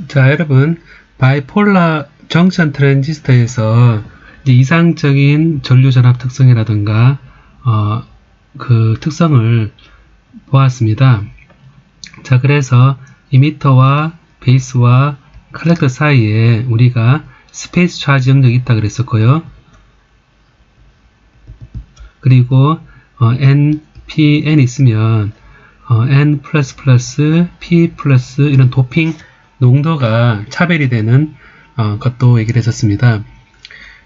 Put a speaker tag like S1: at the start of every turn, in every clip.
S1: 자, 여러분, 바이폴라 정션 트랜지스터에서 이제 이상적인 전류 전압 특성이라든가 그 특성을 보았습니다. 자, 그래서 이미터와 베이스와 컬렉터 사이에 우리가 스페이스 차지 영역이 있다 그랬었고요. 그리고 N, P, N 있으면 N++, P+, 이런 도핑 농도가 차별이 되는 것도 얘기를 했었습니다.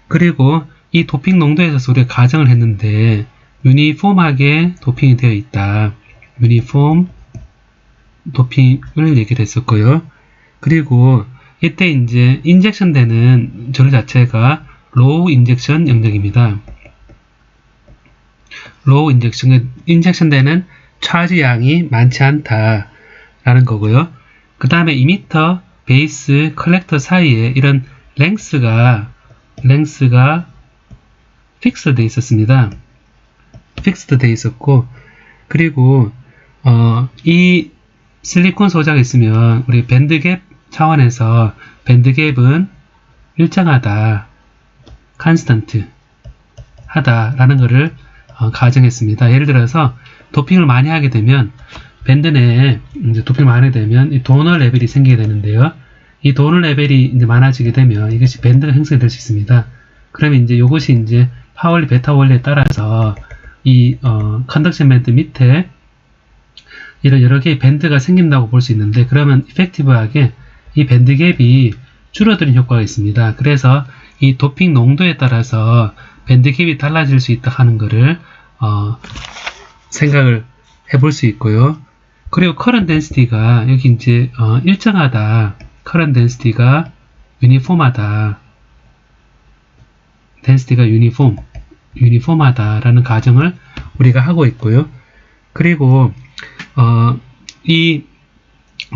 S1: 그리고 이 도핑 농도에 있어서 우리가 가정을 했는데 유니폼하게 도핑이 되어 있다. 유니폼 도핑을 얘기를 했었고요. 그리고 이때 이제 인젝션 되는 전류 자체가 로우 인젝션 영역입니다. 로우 인젝션 되는 차지 양이 많지 않다 라는 거고요. 그 다음에 이미터, 베이스, 컬렉터 사이에 이런 랭스가 픽스드 되어 있었습니다. 픽스드 되어 있었고, 그리고 이 실리콘 소자가 있으면 우리 밴드갭 차원에서 밴드갭은 일정하다, 컨스턴트 하다라는 것을 가정했습니다. 예를 들어서 도핑을 많이 하게 되면 밴드 내에 이제 도핑을 많이 하게 되면 이 도너 레벨이 생기게 되는데요. 이 도너 레벨이 이제 많아지게 되면 이것이 밴드가 형성이 될 수 있습니다. 그러면 이제 이것이 이제 파울리 베타 원리에 따라서 이 컨덕션 밴드 밑에 이런 여러 개의 밴드가 생긴다고 볼 수 있는데, 그러면 이펙티브하게 이 밴드 갭이 줄어드는 효과가 있습니다. 그래서 이 도핑 농도에 따라서 밴드 갭이 달라질 수 있다 하는 것을 생각을 해볼 수 있고요. 그리고 커런트 덴시티가 여기 이제 일정하다, 커런트 덴시티가 유니폼하다, 덴시티가 유니폼하다라는 가정을 우리가 하고 있고요. 그리고 이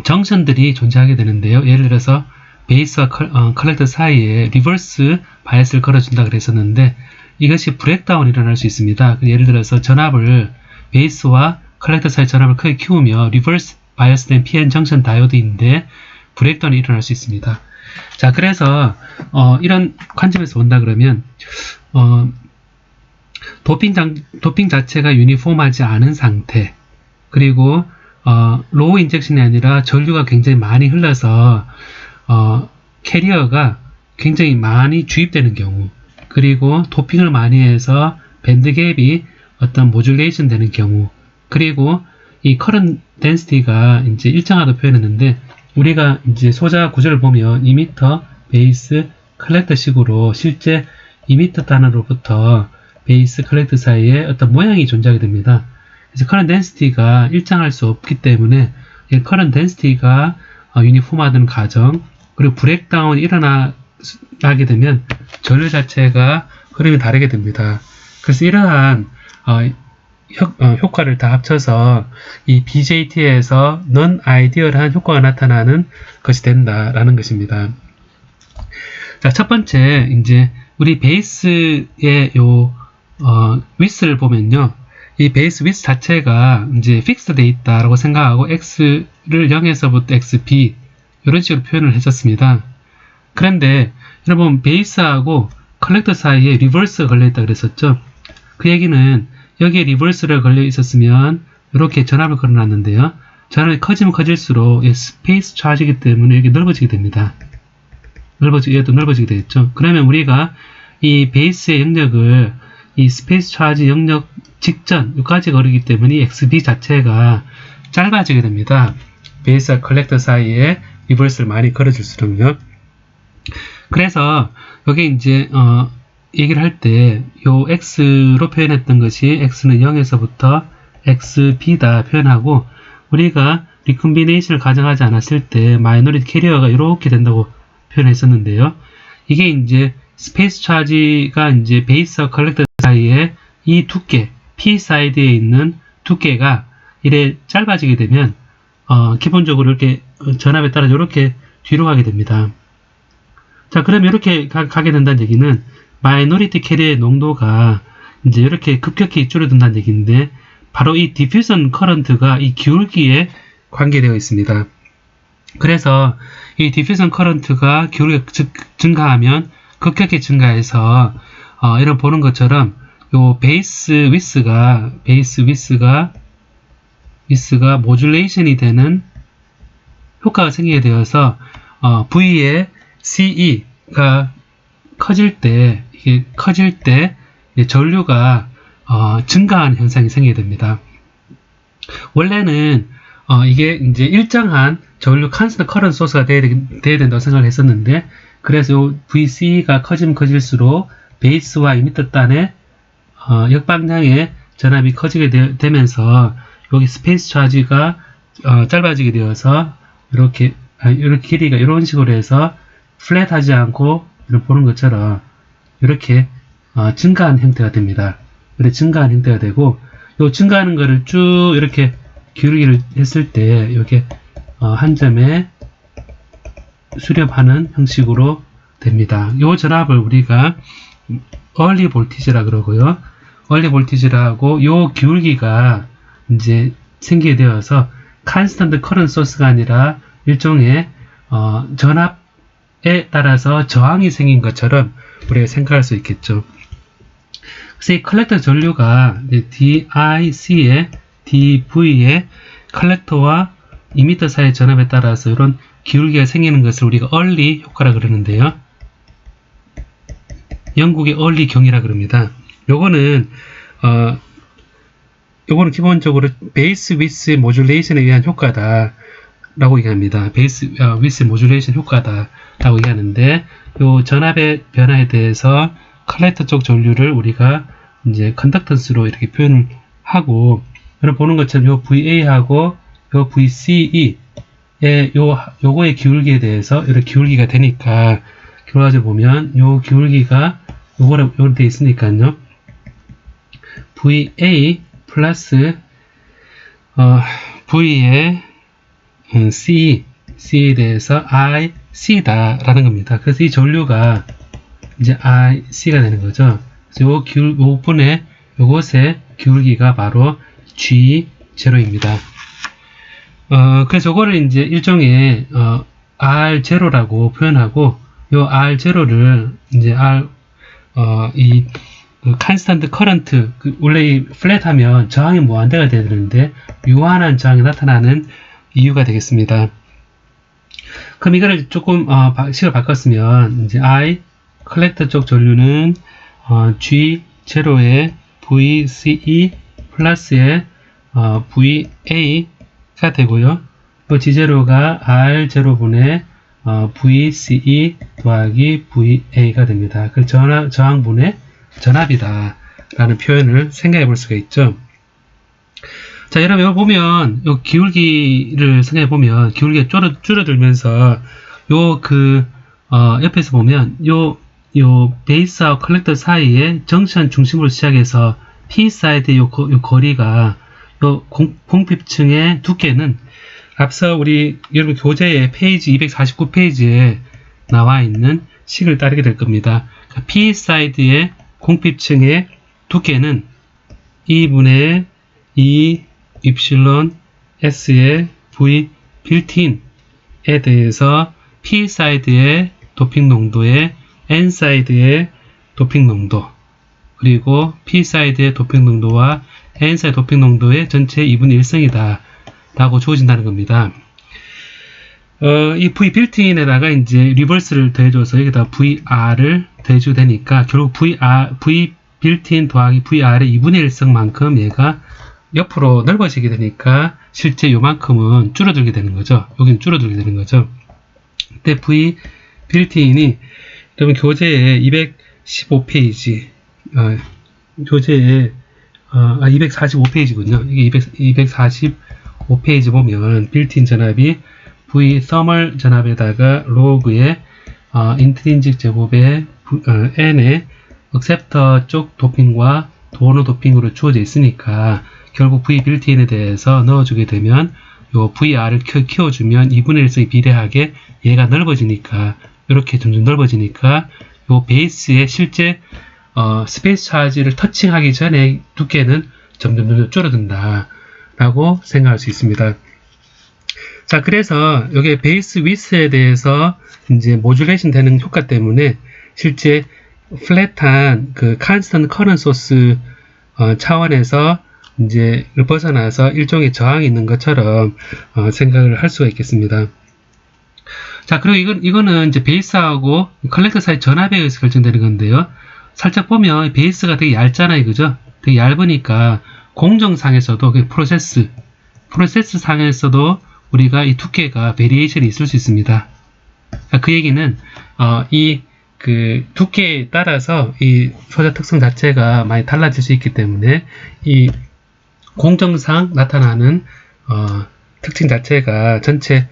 S1: 정션들이 존재하게 되는데요. 예를 들어서 베이스와 컬렉터 사이에 리버스 바이어스를 걸어준다 그랬었는데, 이것이 브레이크다운이 일어날 수 있습니다. 예를 들어서 전압을 베이스와 컬렉터 사이 전압을 크게 키우며 리버스 바이어스된 PN 정션 다이오드인데 브레이크다운이 일어날 수 있습니다. 자, 그래서 이런 관점에서 본다 그러면 도핑 자체가 유니폼하지 않은 상태, 그리고 로우 인젝션이 아니라 전류가 굉장히 많이 흘러서 캐리어가 굉장히 많이 주입되는 경우, 그리고 도핑을 많이 해서 밴드 갭이 어떤 모듈레이션 되는 경우, 그리고 이 커런트 덴시티가 이제 일정하다 표현했는데, 우리가 이제 소자 구조를 보면 이미터, 베이스, 컬렉터 식으로 실제 이미터 단으로부터 베이스, 컬렉터 사이에 어떤 모양이 존재하게 됩니다. 그래서 커런트 덴시티가 일정할 수 없기 때문에 이 커런트 덴시티가 유니폼화되는 과정, 그리고 브레이크다운이 일어나게 되면 전류 자체가 흐름이 다르게 됩니다. 그래서 이러한 효과를 다 합쳐서 이 BJT에서 넌 아이디얼한 효과가 나타나는 것이 된다라는 것입니다. 자, 첫 번째 이제 우리 베이스의 위스를 보면요, 이 베이스 위스 자체가 이제 픽스 되어 있다라고 생각하고 x를 0에서부터 xb 이런 식으로 표현을 했었습니다. 그런데 여러분, 베이스하고 컬렉터 사이에 리버스가 걸려있다 그랬었죠. 그 얘기는 여기에 리버스가 걸려 있었으면 이렇게 전압을 걸어놨는데요, 전압이 커지면 커질수록 스페이스 차지이기 때문에 이게 넓어지게 됩니다. 얘도 넓어지게 되겠죠. 그러면 우리가 이 베이스의 영역을 이 스페이스 차지 영역 직전 여기까지 거리기 때문에 이 XB 자체가 짧아지게 됩니다. 베이스와 컬렉터 사이에 리버스를 많이 걸어줄수록요. 그래서 여기 이제 얘기를 할 때 요 X로 표현했던 것이 X는 0에서부터 XB다 표현하고, 우리가 리콤비네이션을 가정하지 않았을 때 마이너리티 캐리어가 이렇게 된다고 표현했었는데요. 이게 이제 스페이스 차지가 이제 베이스와 컬렉터 사이에 이 두께, P 사이드에 있는 두께가 이래 짧아지게 되면 기본적으로 이렇게 전압에 따라 이렇게 뒤로 가게 됩니다. 자, 그러면 이렇게 가게 된다는 얘기는 마이너리티 캐리어의 농도가 이제 이렇게 급격히 줄어든다는 얘기인데, 바로 이 디퓨전 커런트가 이 기울기에 관계되어 있습니다. 그래서 이 디퓨전 커런트가 기울기가 증가하면 급격히 증가해서 이런 보는 것처럼 요 베이스 위스가 모듈레이션이 되는 효과가 생기게 되어서 V의 CE가 커질 때 전류가 증가하는 현상이 생기게 됩니다. 원래는 이게 이제 일정한 전류 컨스턴트 커런트 소스가 돼야 된다고 생각을 했었는데, 그래서 요 VC가 커지면 커질수록 베이스와 이미터 단의 역방향의 전압이 커지게 되면서 여기 스페이스 차지가 짧아지게 되어서 이렇게 길이가 이런 식으로 해서 플랫하지 않고 이렇게 보는 것처럼 이렇게 증가하는 형태가 됩니다. 이렇게 증가하는 형태가 되고, 요 증가하는 거를 쭉 이렇게 기울기를 했을 때 이렇게 한 점에 수렴하는 형식으로 됩니다. 요 전압을 우리가 early voltage라 그러고요. early voltage라 하고, 요 기울기가 이제 생기게 되어서 constant current source가 아니라 일종의 전압에 따라서 저항이 생긴 것처럼 우리가 생각할 수 있겠죠. 그래서 이 컬렉터 전류가 DIC의 DV의 컬렉터와 이미터 사이의 전압에 따라서 이런 기울기가 생기는 것을 우리가 early 효과라 그러는데요. 영국의 early 경이라 그럽니다. 요거는 기본적으로 베이스 위스 모듈레이션에 의한 효과다 라고 얘기합니다. 베이스 위스 모듈레이션 효과다 라고 얘기하는데, 요 전압의 변화에 대해서 컬렉터 쪽 전류를 우리가 이제 컨덕턴스로 이렇게 표현을 하고, 여러분 보는 것처럼 요 VA하고 요 VCE의 요거의 기울기에 대해서 이렇게 기울기가 되니까, 결과적으로 보면 요 기울기가 요거로 돼 있으니까요. VA 플러스 V의 C에 대해서 IC다 라는 겁니다. 그래서 이 전류가 이제 IC가 되는 거죠. 그래서 요 분의 요것의 기울기가 바로 G0입니다. 그래서 요거를 이제 일종의 R0라고 표현하고, 요 R0를 이제 이 컨스턴트 커런트, 원래 이 플랫하면 저항이 무한대가 돼야 되는데 유한한 저항이 나타나는 이유가 되겠습니다. 그럼 이거를 조금 식을 바꿨으면 이제 I 컬렉터 쪽 전류는 G0의 VCE 플러스의 VA가 되고요. 또 G0가 R0분의 VCE 더하기 VA가 됩니다. 그 저항분의 전압이다 라는 표현을 생각해 볼 수가 있죠. 자, 여러분 여기 보면 요 기울기를 생각해 보면 기울기가 줄어들면서 옆에서 보면 요 베이스와 컬렉터 사이에 정션 중심으로 시작해서 P 사이드 요 거리가 요 공핍층의 두께는 앞서 우리 여러분 교재의 페이지 249페이지에 나와 있는 식을 따르게 될 겁니다. P 사이드의 공핍층의 두께는 2분의 2 입실론 S의 V 빌트인에 대해서 P 사이드의 도핑 농도의 N 사이드의 도핑 농도, 그리고 P 사이드의 도핑 농도와 N 사이드 도핑 농도의 전체 2분의 1성이다 라고 주어진다는 겁니다. 이 V 빌트인에다가 이제 리버스를 더해줘서 여기다 VR을 더해주게 되니까 결국 V 빌트인 더하기 VR의 2분의 1성만큼 얘가 옆으로 넓어지게 되니까 실제 요만큼은 줄어들게 되는 거죠. 여기는 줄어들게 되는 거죠. 그때 V 빌트인이 여러분 교재에 215페이지 교재에 245페이지군요. 이게 245페이지 보면 빌트인 전압이 V 서멀 전압에다가 로그의 인트린직 제곱의 N의 액셉터 쪽 도핑과 도너 도핑으로 주어져 있으니까 결국 V 빌트인에 대해서 넣어주게 되면 요 VR을 키워주면 2분의 1성이 비례하게 얘가 넓어지니까, 이렇게 점점 넓어지니까 요 베이스의 실제 스페이스 차지를 터칭하기 전에 두께는 점점 줄어든다 라고 생각할 수 있습니다. 자, 그래서 여기 베이스 위스에 대해서 이제 모듈레이션 되는 효과 때문에 실제 플랫한 그 컨스턴트 커런트 소스 차원에서 이제 벗어나서 일종의 저항이 있는 것처럼 생각을 할 수가 있겠습니다. 자, 그리고 이거는 이제 베이스하고 컬렉터 사이 전압에 의해서 결정되는 건데요. 살짝 보면 베이스가 되게 얇잖아요, 그죠? 되게 얇으니까 공정상에서도 프로세스 상에서도 우리가 이 두께가 베리에이션이 있을 수 있습니다. 그 얘기는 이 그 두께에 따라서 이 소자 특성 자체가 많이 달라질 수 있기 때문에 이 공정상 나타나는 특징 자체가 전체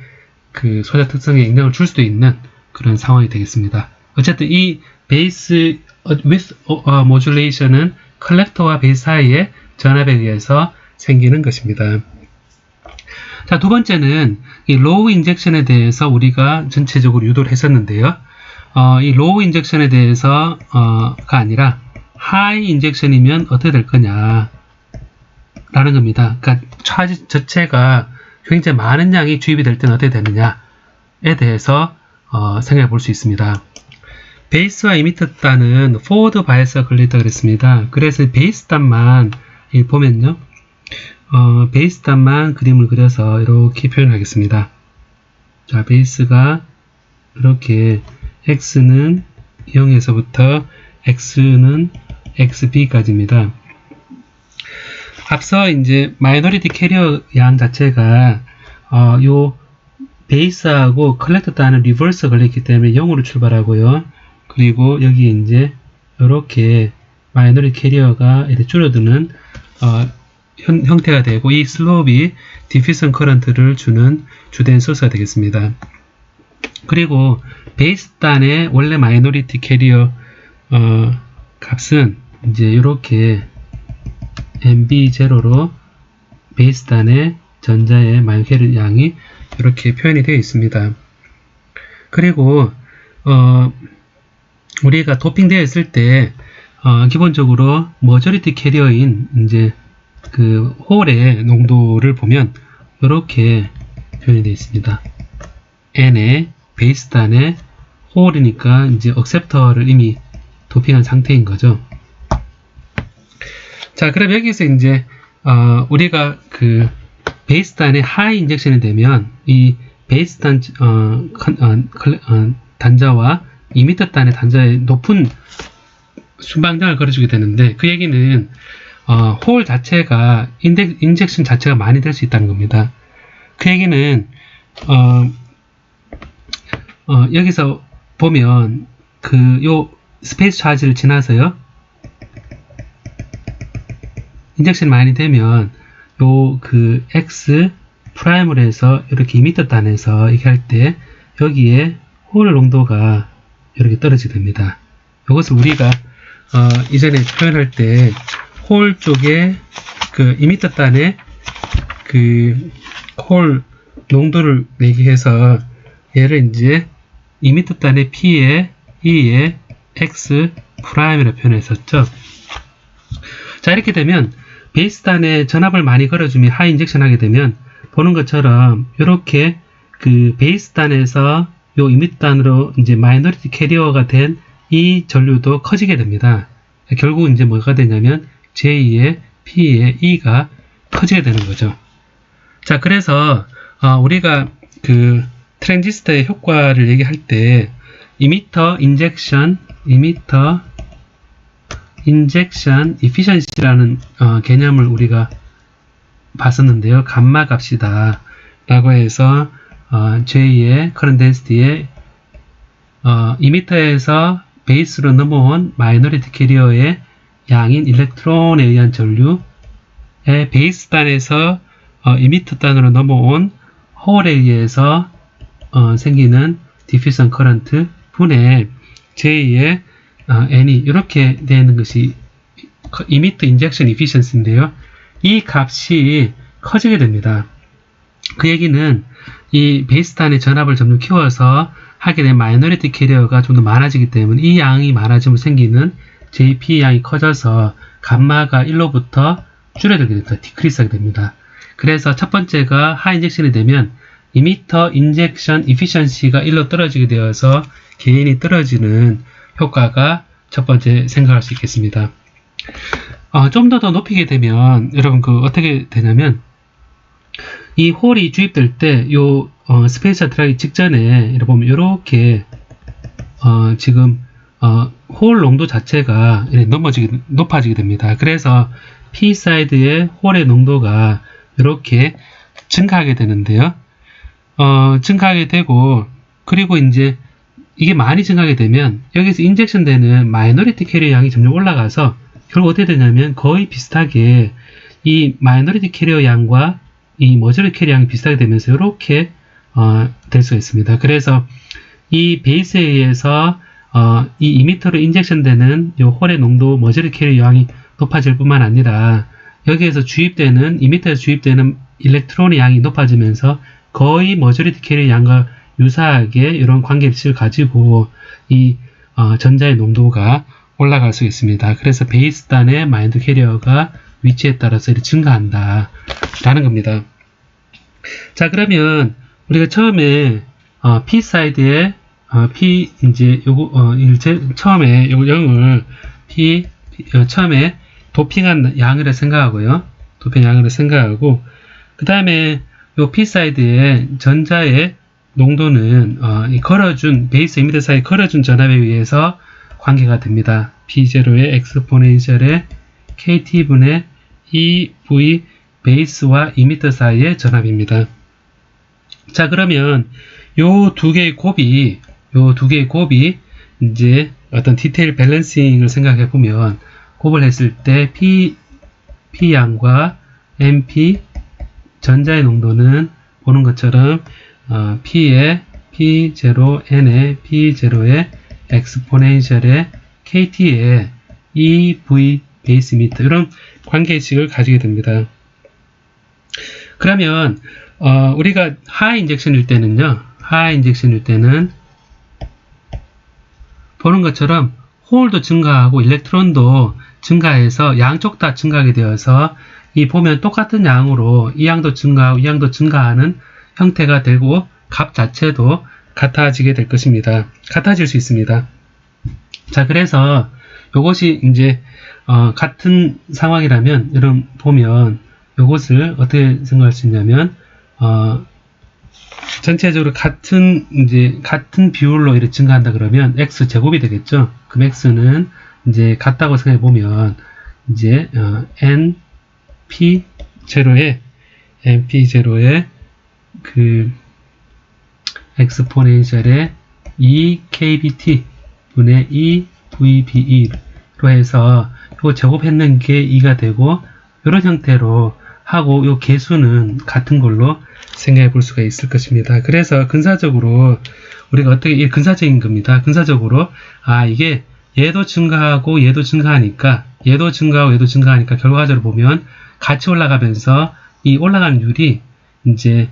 S1: 그 소자 특성에 영향을 줄 수도 있는 그런 상황이 되겠습니다. 어쨌든 이 베이스 with modulation은 컬렉터와 베이스 사이의 전압에 의해서 생기는 것입니다. 자, 두 번째는 이 로우 인젝션에 대해서 우리가 전체적으로 유도를 했었는데요. 이 로우 인젝션에 대해서가 아니라 하이 인젝션이면 어떻게 될 거냐 라는 겁니다. 그러니까 차지 자체가 굉장히 많은 양이 주입이 될 때는 어떻게 되느냐에 대해서 생각해 볼 수 있습니다. 베이스와 이미터 단은 포워드 바이어스가 걸려있다고 그랬습니다. 그래서 베이스 단만 보면요. 베이스 단만 그림을 그려서 이렇게 표현하겠습니다. 자, 베이스가 이렇게 x는 0에서부터 x는 xb까지입니다. 앞서 이제 마이너리티 캐리어 양 자체가 요 베이스하고 컬렉터 단은 리버스 걸렸기 때문에 0으로 출발하고요. 그리고 여기 이제 이렇게 마이너리티 캐리어가 이렇게 줄어드는 형태가 되고 이 슬롭이 디퓨전 커런트를 주는 주된 소스가 되겠습니다. 그리고 베이스 단의 원래 마이너리티 캐리어 값은 이제 이렇게 MB0로 베이스 단의 전자의 마이너리티 캐리어 양이 이렇게 표현이 되어 있습니다. 그리고 우리가 도핑되어 있을 때 기본적으로 머저리티 캐리어인 이제 그 홀의 농도를 보면 이렇게 표현이 되어 있습니다. N의 베이스 단의 홀이니까 이제 억셉터를 이미 도핑한 상태인 거죠. 자, 그럼 여기서 이제 우리가 그 베이스 단의 하이 인젝션이 되면 이 베이스 단 단자와 이미터 단의 단자의 높은 순방장을 걸어주게 되는데 그 얘기는 홀 자체가 인젝션 자체가 많이 될 수 있다는 겁니다. 그 얘기는 여기서 보면 요 스페이스 차지를 지나서요 인젝션이 많이 되면 요 그 x 프라임으로 해서 이렇게 2m 단에서 이렇게 할 때 여기에 홀 농도가 이렇게 떨어지게 됩니다. 이것을 우리가 이전에 표현할 때 홀 쪽에 그 2m 단의 그 홀 농도를 얘기해서 얘를 이제 2m 단의 P에 E에 X 프라임이라고 표현했었죠. 자, 이렇게 되면 베이스 단에 전압을 많이 걸어주면 하이 인젝션 하게 되면 보는 것처럼 이렇게 그 베이스 단에서 요 2m 단으로 이제 마이너리티 캐리어가 된 이 전류도 커지게 됩니다. 결국 이제 뭐가 되냐면 J의 P의 E가 커지게 되는 거죠. 자, 그래서 우리가 그 트랜지스터의 효과를 얘기할 때 이미터 인젝션 이피션시라는 개념을 우리가 봤었는데요. 감마 값이다 라고 해서 J의 커런트 덴시티의 이미터에서 베이스로 넘어온 마이너리티 캐리어의 양인 일렉트론에 의한 전류의 베이스 단에서 이미터 단으로 넘어온 홀에 의해서 생기는 디퓨전 커런트 분의 J의 N이 이렇게 되어 있는 것이 이미터 인젝션 이피션시인데요. 이 값이 커지게 됩니다. 그 얘기는 이 베이스 단의 전압을 점점 키워서 하게 된 마이너리티 캐리어가 좀 더 많아지기 때문에 이 양이 많아지면 생기는 JP 양이 커져서 감마가 1로부터 줄어들게 됩니다. 디크리스하게 됩니다. 그래서 첫 번째가 하이 인젝션이 되면 이미터 인젝션 이피션시가 1로 떨어지게 되어서 게인이 떨어지는 효과가 첫 번째 생각할 수 있겠습니다. 좀 더 높이게 되면 여러분 어떻게 되냐면 이 홀이 주입될 때 요 스페이스가 들어가기 직전에 이렇게 보면 이렇게 지금 홀 농도 자체가 높아지게 됩니다. 그래서 P 사이드의 홀의 농도가 이렇게 증가하게 되는데요. 증가하게 되고, 그리고 이제 이게 많이 증가하게 되면 여기서 인젝션 되는 마이너리티 캐리어 양이 점점 올라가서 결국 어떻게 되냐면 거의 비슷하게 이 마이너리티 캐리어 양과 이 머저리티 캐리어 양이 비슷하게 되면서 이렇게 될 수가 있습니다. 그래서 이 베이스에 의해서 이 이미터로 인젝션 되는 이 홀의 농도 머저리티 캐리어 양이 높아질 뿐만 아니라 여기에서 주입되는 이미터에서 주입되는 일렉트론의 양이 높아지면서 거의 머저리티 캐리어 양과 유사하게 이런 관계식을 가지고 이 전자의 농도가 올라갈 수 있습니다. 그래서 베이스단의 마이너리티 캐리어가 위치에 따라서 이렇게 증가한다 라는 겁니다. 자, 그러면 우리가 처음에 P 사이드에 P 이제 요거 처음에 요 0을 처음에 도핑한 양으로 생각하고요. 도핑 양으로 생각하고 그 다음에 요 P 사이드에 전자의 농도는 이 걸어준 베이스 이미터 사이 걸어준 전압에 의해서 관계가 됩니다. P0의 엑스포넨셜의 KT분의 EV 베이스와 이미터 사이의 전압입니다. 자, 그러면 요 두 개의 곱이 이제 어떤 디테일 밸런싱을 생각해 보면 곱을 했을 때 P양과 MP 전자의 농도는 보는 것처럼 P의 P0, N의 P0의 엑스포넨셜의 KT의 EV 베이스 미터 이런 관계식을 가지게 됩니다. 그러면 우리가 하이 인젝션일 때는요. 하이 인젝션일 때는 보는 것처럼 홀도 증가하고 일렉트론도 증가해서 양쪽 다 증가하게 되어서 이 보면 똑같은 양으로 이 양도 증가하고 이 양도 증가하는 형태가 되고 값 자체도 같아지게 될 것입니다. 같아질 수 있습니다. 자, 그래서 이것이 이제 같은 상황이라면 여러분 보면 이것을 어떻게 생각할 수 있냐면 전체적으로 같은 비율로 이렇게 증가한다 그러면 x 제곱이 되겠죠. 그럼 x는 이제 같다고 생각해 보면 이제 np0의 그 엑스포넨셜의 EKBT 분의 EVBE로 해서 요 제곱했는 게 2가 되고 이런 형태로 하고 요 개수는 같은 걸로 생각해 볼 수가 있을 것입니다. 그래서 근사적으로 우리가 어떻게 근사적인 겁니다. 근사적으로 이게 얘도 증가하고 얘도 증가하니까 결과적으로 보면 같이 올라가면서 이 올라가는 율이 이제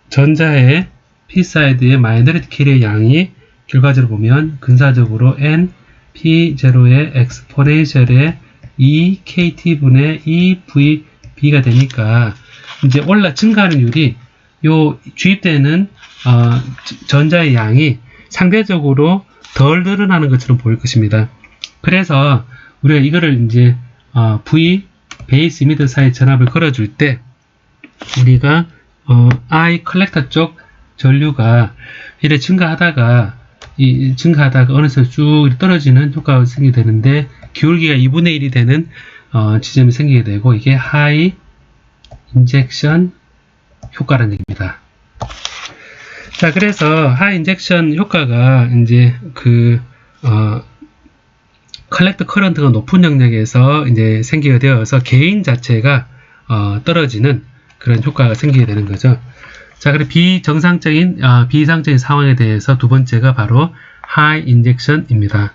S1: 전자의 P-사이드의 마이너리티 캐리어 양이 결과적으로 보면 근사적으로 N-P0의 엑스포넨셜의 EKT분의 EVB가 되니까 이제 증가하는 율이 요 주입되는 전자의 양이 상대적으로 덜 늘어나는 것처럼 보일 것입니다. 그래서 우리가 이거를 이제 V 베이스 이미터 사이 전압을 걸어줄 때 우리가 I 컬렉터 쪽 전류가 이렇게 증가하다가 어느새 쭉 떨어지는 효과가 생기게 되는데 기울기가 2분의 1이 되는 지점이 생기게 되고 이게 하이 인젝션 효과라는 얘기입니다. 자, 그래서 하이 인젝션 효과가 이제 컬렉터 커런트가 높은 영역에서 이제 생기게 되어서 개인 자체가 떨어지는 그런 효과가 생기게 되는 거죠. 자, 그리고 비이상적인 상황에 대해서 두 번째가 바로 하이 인젝션입니다.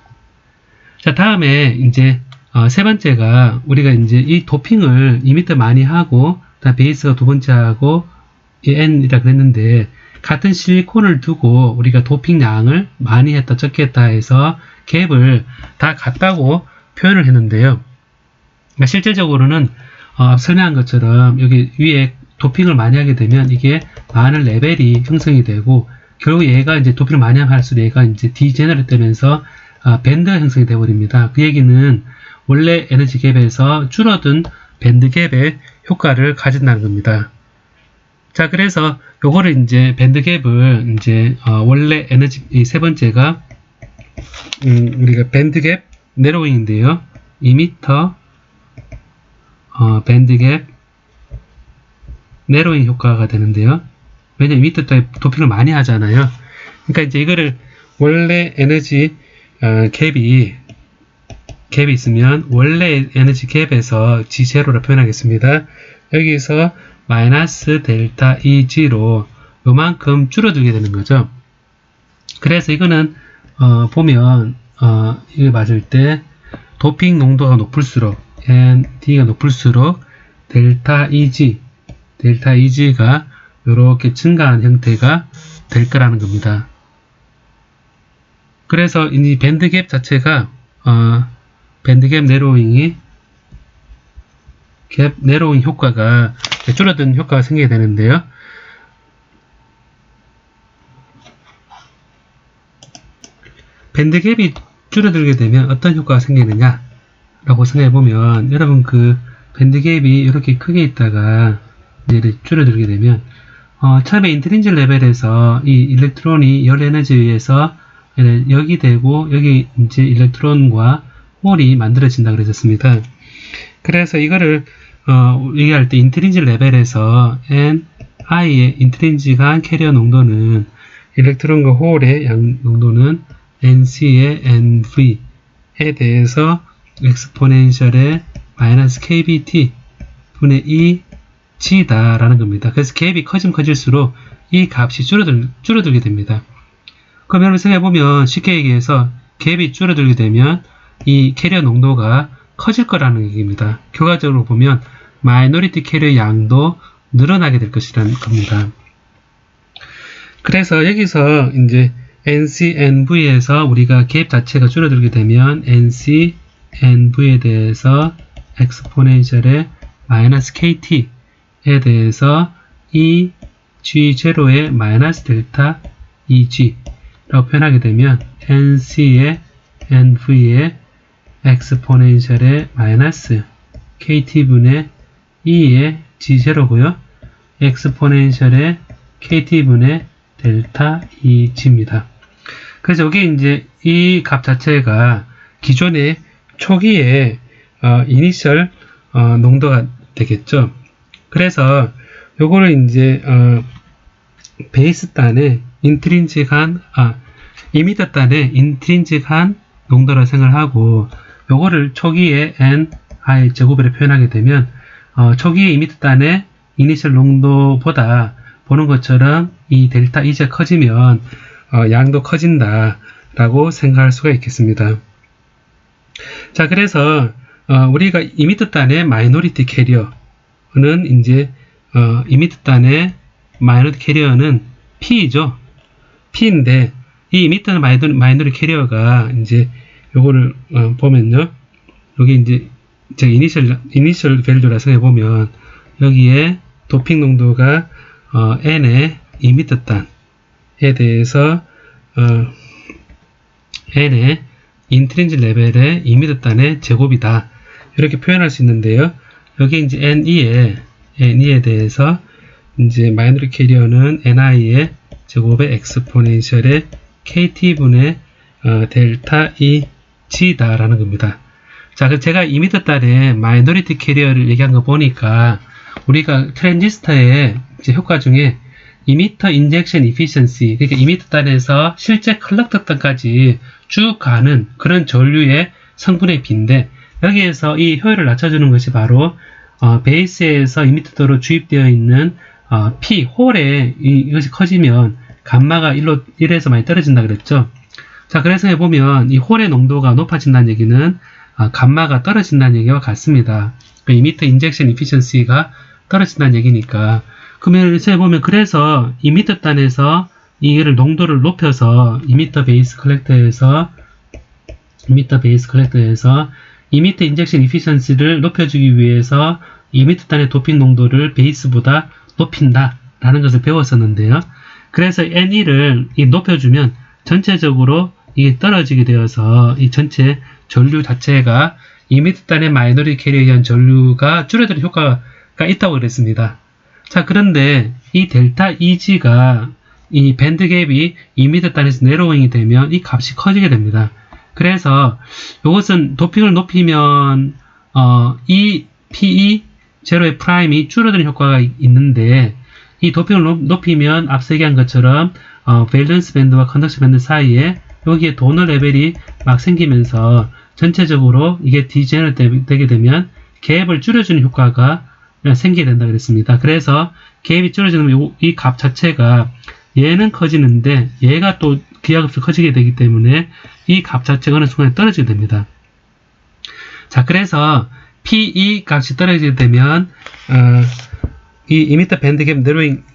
S1: 자, 다음에 이제 세 번째가 우리가 이제 이 도핑을 이미터 많이 하고 베이스가 두 번째 하고 N이라 그랬는데 같은 실리콘을 두고 우리가 도핑 양을 많이 했다 적게 했다 해서 갭을 다 같다고 표현을 했는데요. 그러니까 실제적으로는 설명한 것처럼 여기 위에 도핑을 많이 하게 되면 이게 많은 레벨이 형성이 되고 결국 얘가 이제 도핑을 많이 하면 할수록 얘가 이제 디제너레이트 되면서 밴드가 형성이 되어버립니다. 그 얘기는 원래 에너지 갭에서 줄어든 밴드 갭의 효과를 가진다는 겁니다. 자, 그래서 요거를 이제 밴드 갭을 이제 원래 에너지 이 세 번째가 우리가 밴드 갭 내로잉인데요. 2m 밴드 갭 내로잉 효과가 되는데요. 왜냐면 2m 때 도핑을 많이 하잖아요. 그러니까 이제 이거를 원래 에너지 갭이 있으면 원래 에너지 갭에서 G0로 표현하겠습니다. 여기서 마이너스 델타 EG로 요만큼 줄어들게 되는 거죠. 그래서 이거는 보면 이거 맞을 때 도핑 농도가 높을수록 ND가 높을수록 델타 EG가 이렇게 증가하는 형태가 될 거라는 겁니다. 그래서 이 밴드갭 자체가 밴드갭 내로잉이 갭 내로잉 효과가 줄어든 효과가 생기게 되는데요. 밴드갭이 줄어들게 되면 어떤 효과가 생기느냐 라고 생각해 보면 여러분 그 밴드갭이 이렇게 크게 있다가 이제 줄어들게 되면 처음에 인트린직 레벨에서 이 일렉트론이 열 에너지에 의해서 여기 되고 여기 이제 일렉트론과 홀이 만들어진다 그랬었습니다. 그래서 이거를 얘기할 때 인트린직 레벨에서 Ni의 인트린직한 캐리어 농도는 일렉트론과 홀의 양 농도는 NC의 NV에 대해서 엑스포넨셜의 마이너스 KBT 분의 E G다 라는 겁니다. 그래서 갭이 커지면 커질수록 이 값이 줄어들게 됩니다. 그럼 여러분 생각해보면 쉽게 얘기해서 갭이 줄어들게 되면 이 캐리어 농도가 커질 거라는 얘기입니다. 결과적으로 보면 마이너리티 캐리어 양도 늘어나게 될 것이라는 겁니다. 그래서 여기서 이제 NCNV에서 우리가 갭 자체가 줄어들게 되면 NCNV에 대해서 엑스포넨셜의 마이너스 KT에 대해서 E G0의 마이너스 델타 EG라고 표현하게 되면 NC의 NV의 엑스포넨셜의 마이너스 KT분의 E의 G0고요. 엑스포넨셜의 KT분의 델타 EG입니다. 그래서 여기 이제 이 값 자체가 기존의 초기의 이니셜 농도가 되겠죠. 그래서 요거를 이제 베이스 단의 인트린직한 이미터 단의 인트린직한 농도라 생각하고 요거를 초기의 NI 제곱으로 표현하게 되면 초기의 이미터 단의 이니셜 농도보다 보는 것처럼 이 델타 E가 커지면 양도 커진다 라고 생각할 수가 있겠습니다. 자, 그래서 우리가 이미터 단의 마이너리티 캐리어는 이제 이미터 단의 마이너리티 캐리어는 P이죠. P인데 이 이미터 마이너리티 캐리어가 이제 요거를 보면요. 여기 이제 제가 이니셜 밸류라 생각해보면 여기에 도핑 농도가 N의 이미터 단에 대해서 N의 인트린직 레벨의 이미터 단의 제곱이다. 이렇게 표현할 수 있는데요. 여기 이제 NE에 대해서 이제 마이너리 캐리어는 NI의 제곱의 엑스포넨셜의 KT분의 델타 EG다 라는 겁니다. 자, 제가 이미터 단의 마이너리티 캐리어를 얘기한 거 보니까 우리가 트랜지스터의 이제 효과 중에 이미터 인젝션 이피션시, 그러니까 이미터 단에서 실제 컬렉터 단까지 쭉 가는 그런 전류의 성분의 비인데 여기에서 이 효율을 낮춰주는 것이 바로 베이스에서 이미터도로 주입되어 있는 P, 홀에 이것이 커지면 감마가 1에서 많이 떨어진다 그랬죠. 자, 그래서 해보면 이 홀의 농도가 높아진다는 얘기는 감마가 떨어진다는 얘기와 같습니다. 그러니까 이미터 인젝션 이피션시가 떨어진다는 얘기니까 그러면 해보면 그래서 이미터 단에서 이를 농도를 높여서 이미터 베이스 컬렉터에서 이미터 인젝션 이피션시를 높여주기 위해서 이미터 단의 도핑 농도를 베이스보다 높인다 라는 것을 배웠었는데요. 그래서 NE를 높여주면 전체적으로 이게 떨어지게 되어서 이 전체 전류 자체가 2m단의 마이너리 캐리어에 의한 전류가 줄어드는 효과가 있다고 그랬습니다. 자, 그런데 이 델타 EG가 이 밴드갭이 2m단에서 네로잉이 되면 이 값이 커지게 됩니다. 그래서 이것은 도핑을 높이면 이 PE 제로의 프라임이 줄어드는 효과가 있는데 이 도핑을 높이면 앞서 얘기한 것처럼 밸런스 밴드와 컨덕션 밴드 사이에 여기에 도너 레벨이 막 생기면서 전체적으로 이게 디제너레이트 되게 되면 갭을 줄여주는 효과가 생기게 된다 그랬습니다. 그래서 갭이 줄어지면 이 값 자체가 얘는 커지는데 얘가 또 기하급수 커지게 되기 때문에 이 값 자체가 어느 순간에 떨어지게 됩니다. 자, 그래서 PE 값이 떨어지게 되면 이 이미터 밴드갭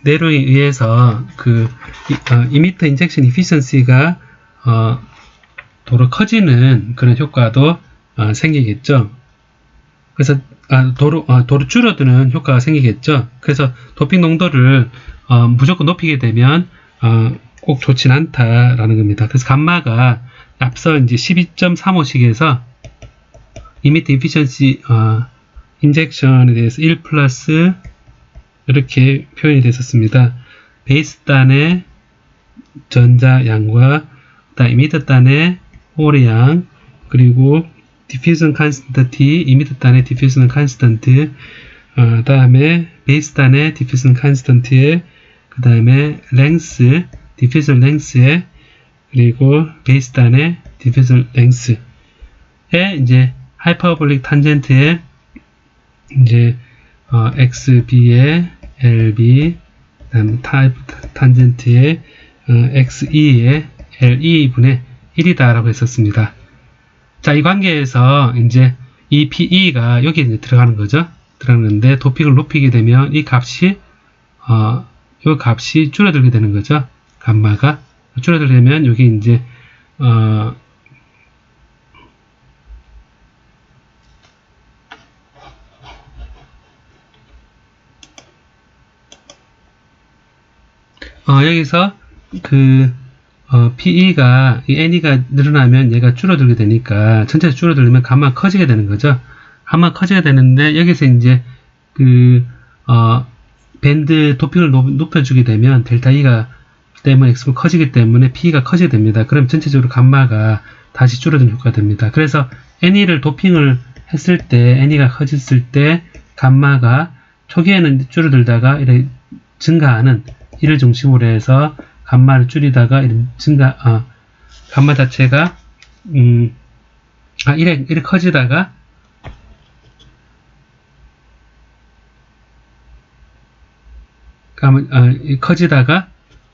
S1: 네로잉에 의해서 이미터 인젝션 이피션시가 도로 커지는 그런 효과도 생기겠죠. 그래서 도로 줄어드는 효과가 생기겠죠. 그래서 도핑 농도를 무조건 높이게 되면 꼭 좋진 않다라는 겁니다. 그래서 감마가 앞서 이제 12.35식에서 이미터 이피션시 인젝션에 대해서 1 플러스 이렇게 표현이 됐었습니다. 베이스단의 전자양과 이미터단의 홀의 양, 그리고 디퓨전 컨스턴트 T, 이미터단의 디퓨전 컨스턴트, 다음에 베이스단의 디퓨전 컨스턴트에, 그 다음에 랭스, 디퓨전 랭스에, 그리고 베이스단의 디퓨전 랭스에 이제 하이퍼볼릭 탄젠트에 이제 XB에 LB, 그다음에 타입 탄젠트에 XE에 LE분의 1이다라고 했었습니다. 자, 이 관계에서 이제 이 PE가 여기에 이제 들어가는 거죠. 들어가는데 도핑을 높이게 되면 이 값이 이 값이 줄어들게 되는 거죠. 감마가 줄어들게 되면 여기 이제 여기서 PE가, 이 NE가 늘어나면 얘가 줄어들게 되니까, 전체적으로 줄어들면 감마가 커지게 되는 거죠. 감마가 커지게 되는데, 여기서 이제, 밴드 도핑을 높여주게 되면, 델타 E가 때문에 X가 커지기 때문에 PE가 커지게 됩니다. 그럼 전체적으로 감마가 다시 줄어드는 효과가 됩니다. 그래서 NE를 도핑을 했을 때, NE가 커졌을 때, 감마가 초기에는 줄어들다가, 이렇게 증가하는, 이를 중심으로 해서 감마를 줄이다가 감마 자체가 이렇게 커지다가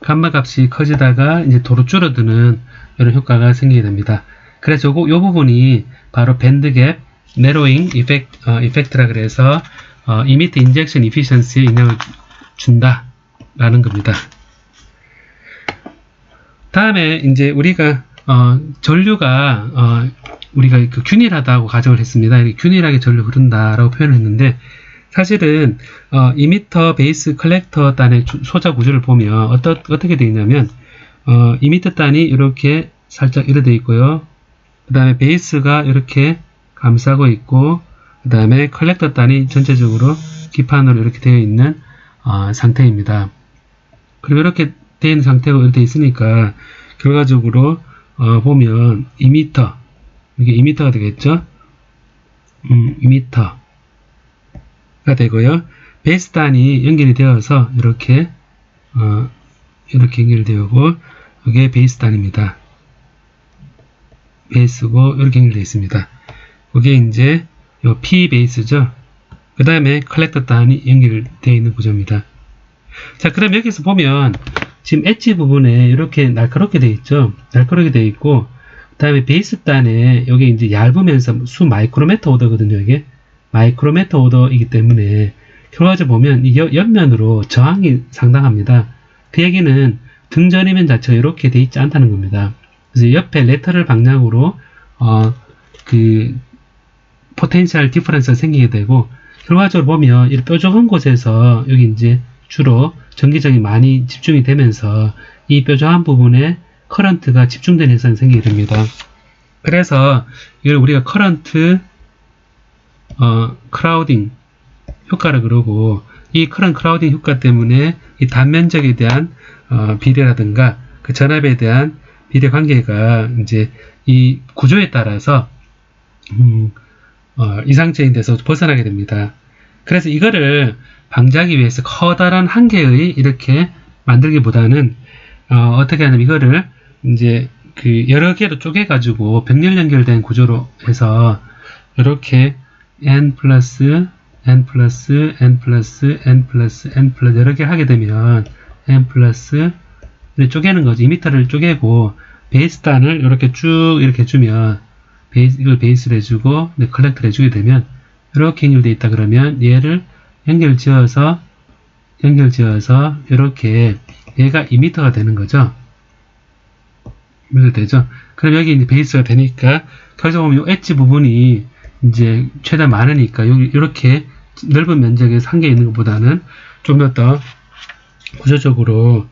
S1: 감마 값이 커지다가 이제 도로 줄어드는 이런 효과가 생기게 됩니다. 그래서 요 부분이 바로 밴드갭 네로잉 이펙트라 그래서 이미터 인젝션 이피션시에 영향을 준다 라는 겁니다. 다음에 이제 우리가 전류가 우리가 균일하다고 가정을 했습니다. 균일하게 전류 흐른다라고 표현을 했는데 사실은 이미터 베이스 컬렉터 단의 소자 구조를 보면 어떻게 되어 있냐면 이미터 단이 이렇게 살짝 이렇게 되어 있고요. 그 다음에 베이스가 이렇게 감싸고 있고 그 다음에 컬렉터 단이 전체적으로 기판으로 이렇게 되어 있는 상태입니다. 그리고 이렇게 되어 있는 상태가 이렇게 되어 있으니까 결과적으로 보면 2m 이게 2m가 되겠죠. 2m가 되고요. 베이스단이 연결이 되어서 이렇게 연결되고 이게 베이스단입니다. 베이스고 이렇게 연결되어 있습니다. 이게 이제 요 P 베이스죠. 그 다음에 컬렉터 단이 연결되어 있는 구조입니다. 자, 그럼 여기서 보면 지금 엣지 부분에 이렇게 날카롭게 되어 있죠. 날카롭게 되어 있고 그 다음에 베이스 단에 여기 이제 얇으면서 수 마이크로메터 오더거든요. 이게 마이크로메터 오더이기 때문에 결과적으로 보면 이 옆면으로 저항이 상당합니다. 그 얘기는 등전이면 자체가 이렇게 되어 있지 않다는 겁니다. 그래서 옆에 레터럴 방향으로 포텐셜 디퍼런스가 생기게 되고 결과적으로 보면 이 뾰족한 곳에서 여기 이제 주로 전기적이 많이 집중이 되면서 이 뾰족한 부분에 커런트가 집중된 현상이 생기게 됩니다. 그래서 이걸 우리가 커런트 크라우딩 효과를 그러고, 이 커런트 크라우딩 효과 때문에 이 단면적에 대한 비례라든가 그 전압에 대한 비례 관계가 이제 이 구조에 따라서 이상적인 데서 벗어나게 됩니다. 그래서 이거를 방지하기 위해서 커다란 한 개의 이렇게 만들기보다는 어떻게 하냐면 이거를 이제 그 여러 개로 쪼개가지고 병렬 연결된 구조로 해서 이렇게 n 플러스 n 플러스 n 플러스 n 플러스 n 플러스 여러 개 하게 되면 n 플러스 쪼개는 거지. 이미터를 쪼개고 베이스단을 이렇게 쭉 이렇게 해주면 이걸 베이스로 해주고 컬렉터를 해주게 되면 이렇게 연결되어 있다 그러면 얘를 연결 지어서 이렇게 얘가 이미터가 되는 거죠. 이렇게 되죠. 그럼 여기 이제 베이스가 되니까 결국 보면 이 엣지 부분이 이제 최대한 많으니까 여기 이렇게 넓은 면적에서 한 개 있는 것보다는 좀 더 구조적으로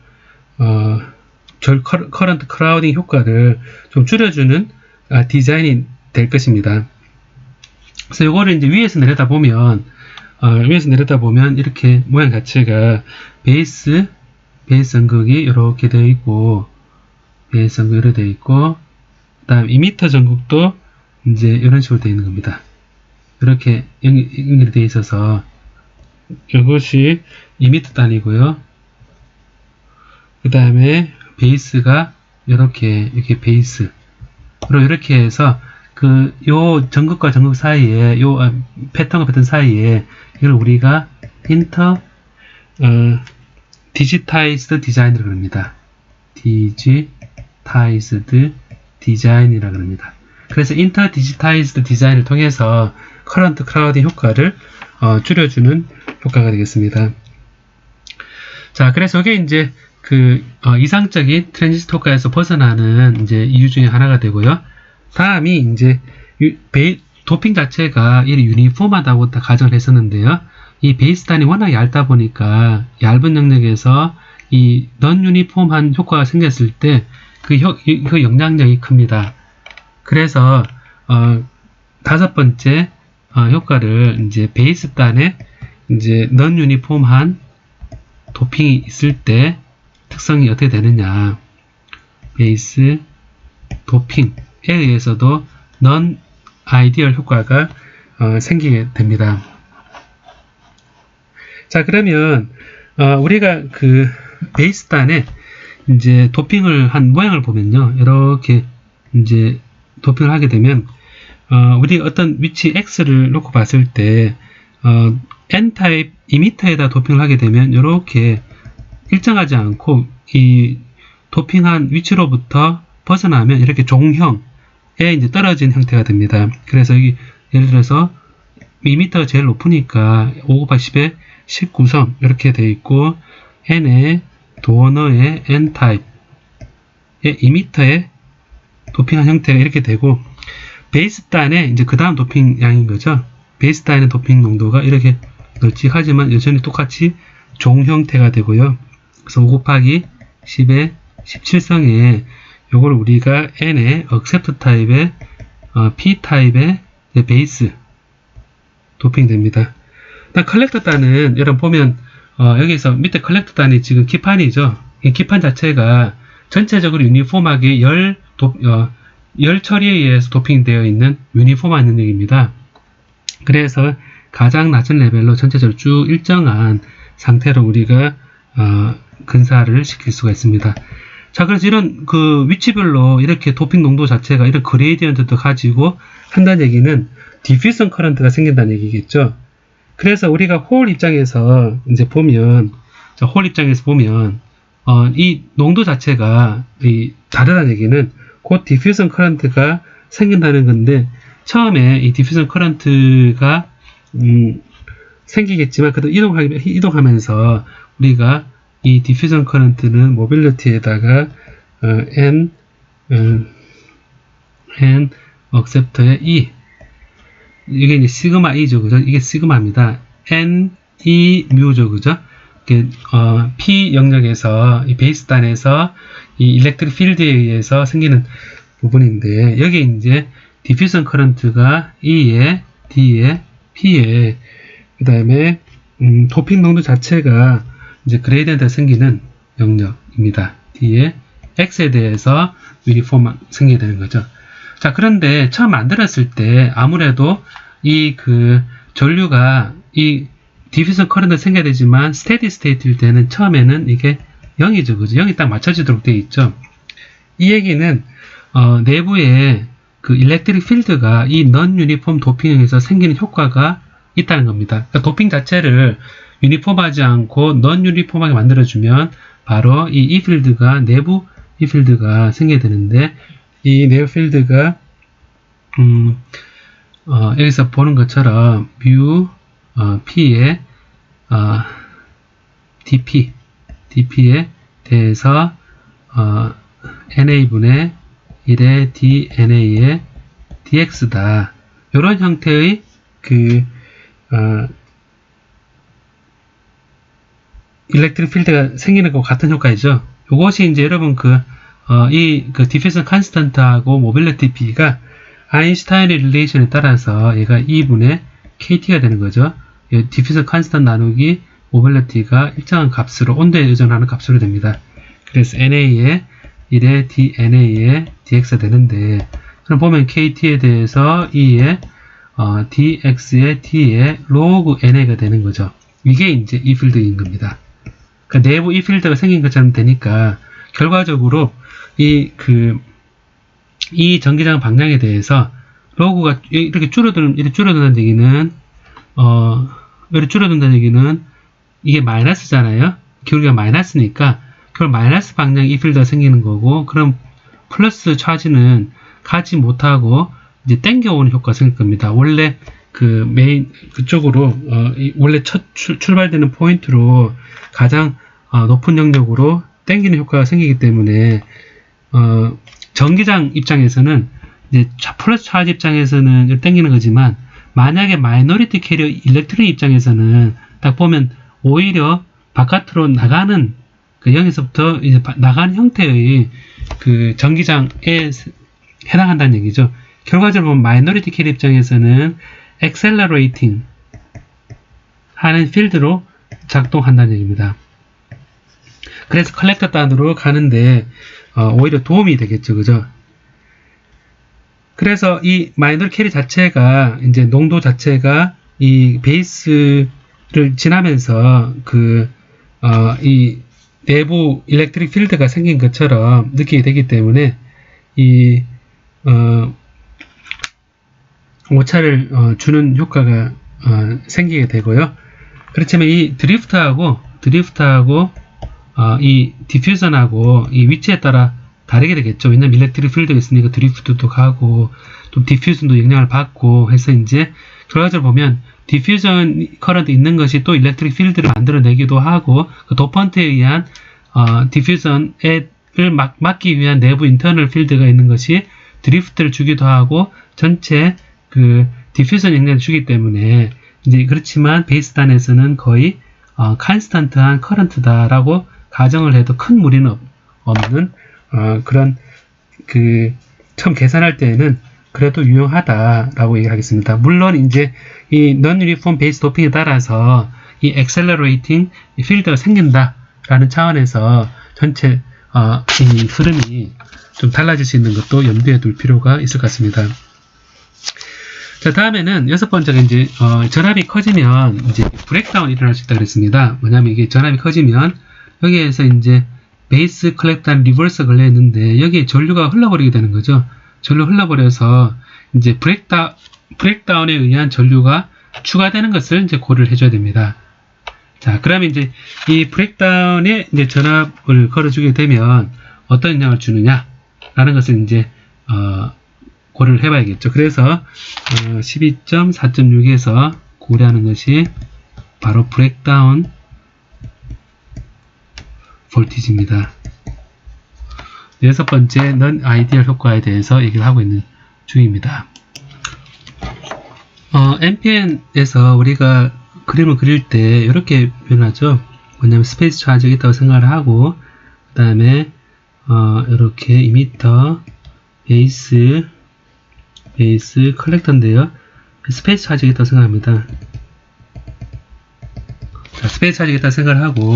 S1: 커런트 크라우딩 효과를 좀 줄여주는 디자인이 될 것입니다. 그래서 이거를 이제 위에서 내려다보면 이렇게 모양 자체가 베이스 전극이 이렇게 되어 있고, 베이스 전극이 이렇게 되어 있고, 그 다음 이미터 전극도 이제 이런 식으로 되어 있는 겁니다. 이렇게 연결이 되어 있어서 이것이 이미터 단이고요. 그 다음에 베이스가 이렇게 베이스. 그리고 이렇게 해서 요 전극과 전극 사이에, 패턴과 패턴 사이에 이걸 우리가 디지타이즈드 디자인이라고 합니다. 디지타이즈드 디자인이라고 합니다. 그래서 디지타이즈드 디자인을 통해서 커런트 크라우딩 효과를 줄여주는 효과가 되겠습니다. 자, 그래서 이게 이제 이상적인 트랜지스터 효과에서 벗어나는 이제 이유 중에 하나가 되고요. 다음이 이제 도핑 자체가 이 유니폼하다고 가정을 했었는데요. 이 베이스단이 워낙 얇다 보니까 얇은 영역에서 이 넌 유니폼한 효과가 생겼을 때 그 영향력이 큽니다. 그래서 다섯 번째 효과를 이제 베이스단에 이제 넌 유니폼한 도핑이 있을 때 특성이 어떻게 되느냐, 베이스 도핑에 의해서도 넌 아이디얼 효과가 생기게 됩니다. 자, 그러면 우리가 베이스단에 이제 도핑을 한 모양을 보면요, 이렇게 이제 도핑을 하게 되면 우리 어떤 위치 X를 놓고 봤을 때 N타입 이미터에다 도핑을 하게 되면 이렇게 일정하지 않고 이 도핑한 위치로부터 벗어나면 이렇게 종형에 이제 떨어진 형태가 됩니다. 그래서 여기 예를 들어서 이미터가 제일 높으니까 5 곱하기 10에 19성 이렇게 되어 있고, N의 도어너의 N타입의 이미터에 도핑한 형태가 이렇게 되고, 베이스단에 이제 그 다음 도핑 양인 거죠. 베이스단의 도핑 농도가 이렇게 널찍하지만 여전히 똑같이 종 형태가 되고요. 그래서 5 곱하기 10에 17성에 요걸 우리가 N의 억셉트 타입의 P 타입의 베이스 도핑 됩니다. 컬렉터 단은 여러분 보면 여기서 밑에 컬렉터 단이 지금 기판이죠. 이 기판 자체가 전체적으로 유니폼하게 열 처리에 의해서 도핑되어 있는 유니폼한 능력입니다. 그래서 가장 낮은 레벨로 전체적으로 쭉 일정한 상태로 우리가 근사를 시킬 수가 있습니다. 자, 그래서 이런 위치별로 이렇게 도핑 농도 자체가 이런 그레이디언트도 가지고 한다는 얘기는 디퓨전 커런트가 생긴다는 얘기겠죠. 그래서 우리가 홀 입장에서 이제 보면, 이 농도 자체가 다르다는 얘기는 곧 디퓨전 커런트가 생긴다는 건데, 처음에 이 디퓨전 커런트가 생기겠지만 그래도 이동하면서 우리가 이 디퓨전 커런트는 모빌리티에다가 N 억셉터의 E, 이게 이제 시그마 E죠, 그죠? 이게 시그마입니다. N, E, 뮤죠, 그죠? P 영역에서 이 베이스 단에서 이 일렉트릭 필드에 의해서 생기는 부분인데 여기 이제 디퓨전 커런트가 E에 D에 P에 그 다음에 도핑 농도 자체가 이제 그레이디언트가 생기는 영역입니다. D에 X에 대해서 유니폼 생기게 되는 거죠. 자, 그런데 처음 만들었을 때 아무래도 이 전류가 이 디퓨전 커런트 생겨야 되지만 스테디 스테이트일 때는 처음에는 이게 0이죠. 그죠? 0이 딱 맞춰지도록 되어 있죠. 이 얘기는 내부에 그 일렉트릭 필드가 이 넌 유니폼 도핑에서 생기는 효과가 있다는 겁니다. 그러니까 도핑 자체를 유니폼하지 않고 넌 유니폼하게 만들어주면 바로 이 필드가 내부 이 필드가 생겨야 되는데 이 내부 필드가 여기서 보는 것처럼 뮤 P에 dp에 대해서 NA분의 1의 dNA의 dx다. 이런 형태의 일렉트릭 필드가 생기는 것과 같은 효과이죠. 이것이 이제 여러분 디퓨전 컨스턴트하고 모빌리티 B가 아인슈타인의 릴레이션에 따라서 얘가 2분의 KT가 되는 거죠. 디퓨전 컨스턴트 나누기 모빌리티가 일정한 값으로 온도에 의존하는 값으로 됩니다. 그래서 NA의 1의 dNA의 dx가 되는데 그럼 보면 KT에 대해서 E의 dx의 t의 로그 NA가 되는 거죠. 이게 이제 이 필드인 겁니다. 그러니까 내부 이 필드가 생긴 것처럼 되니까 결과적으로 이 전기장 방향에 대해서 로그가 이렇게 줄어든다는 얘기는 이렇게 줄어든다는 얘기는 이게 마이너스잖아요. 기울기가 마이너스니까 그걸 마이너스 방향 이 필드가 생기는 거고 그럼 플러스 차지는 가지 못하고 이제 땡겨오는 효과가 생길 겁니다. 원래 메인 그쪽으로 원래 첫 출발되는 포인트로 가장 높은 영역으로 땡기는 효과가 생기기 때문에 전기장 입장에서는 이제 플러스 차지 입장에서는 땡기는 거지만 만약에 마이너리티 캐리어 일렉트론 입장에서는 딱 보면 오히려 바깥으로 나가는 여기서부터 이제 나가는 형태의 전기장에 해당한다는 얘기죠. 결과적으로 보면 마이너리티 캐리어 입장에서는 accelerating 하는 필드로 작동한다는 얘기입니다. 그래서 컬렉터 단으로 가는데 오히려 도움이 되겠죠. 그죠? 그래서 이 마이너리 캐리 자체가 이제 농도 자체가 이 베이스를 지나면서 이 내부 일렉트릭 필드가 생긴 것처럼 느끼게 되기 때문에 이 오차를 주는 효과가 생기게 되고요. 그렇지만 이 드리프트하고 이 디퓨전하고 이 위치에 따라 다르게 되겠죠. 왜냐면 일렉트릭 필드가 있으니까 드리프트도 가고 또 디퓨전도 영향을 받고 해서 이제 결과적으로 보면 디퓨전 커런트 있는 것이 또 일렉트릭 필드를 만들어내기도 하고 그 도펀트에 의한 디퓨전을 막기 위한 내부 인터널 필드가 있는 것이 드리프트를 주기도 하고 전체 디퓨전 영향을 주기 때문에 이제 그렇지만 베이스단에서는 거의 컨스턴트한 커런트다라고 가정을 해도 큰 무리는 없는 그런 처음 계산할 때에는 그래도 유용하다라고 얘기를 하겠습니다. 물론 이제 이 non-uniform base 도핑에 따라서 이 accelerating 필드가 생긴다라는 차원에서 전체 이 흐름이 좀 달라질 수 있는 것도 염두에 둘 필요가 있을 것 같습니다. 자, 다음에는 6번째가 이제 전압이 커지면 이제 브레이크다운이 일어날 수 있다 그랬습니다. 뭐냐면 이게 전압이 커지면 여기에서 이제 베이스 컬렉터랑 리버스 걸려있는데 여기에 전류가 흘러버리게 되는 거죠. 전류 흘러버려서 이제 브레이크다운에 의한 전류가 추가되는 것을 이제 고려를 해줘야 됩니다. 자, 그러면 이제 이 브레이크다운에 이제 전압을 걸어주게 되면 어떤 영향을 주느냐라는 것을 이제 고려를 해봐야겠죠. 그래서 12.4.6에서 고려하는 것이 바로 브레이크다운 볼티지입니다. 6번째 넌 아이디얼 효과에 대해서 얘기를 하고 있는 중입니다. NPN에서 우리가 그림을 그릴 때 이렇게 표현하죠. 뭐냐면 스페이스 차지가 있다고 생각을 하고, 그 다음에 이렇게 이미터 베이스 컬렉터인데요. 스페이스 차지가 있다고 생각합니다. 자, 스페이스 차지가 있다고 생각을 하고,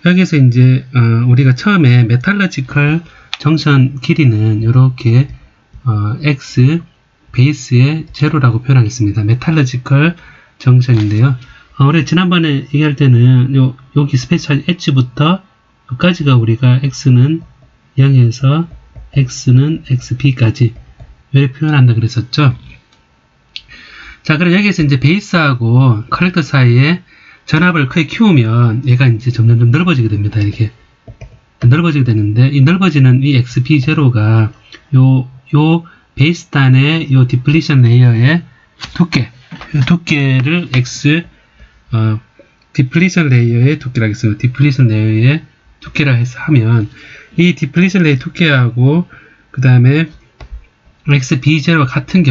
S1: 여기서 이제 우리가 처음에 메탈러지컬 정션 길이는 이렇게 x 베이스의 제로라고 표현하겠습니다. 메탈러지컬 정션인데요. 우리 지난번에 얘기할 때는 여기 스페이스 차지 h부터 여기까지가 우리가 x는 0에서 x는 xb까지 이렇게 표현한다 그랬었죠. 자, 그럼 여기에서 이제 베이스하고 컬렉터 사이에 전압을 크게 키우면 얘가 이제 점점 넓어지게 됩니다. 이렇게 넓어지게 되는데, 이 넓어지는 이 xb0가 요 베이스 단의 요 디플리션 레이어의 두께를 디플리션 레이어의 두께라 하겠습니다. 디플리션 레이어의 두께라 해서 하면, 이 디플리션 레이어 두께하고 그 다음에 xb0가 같은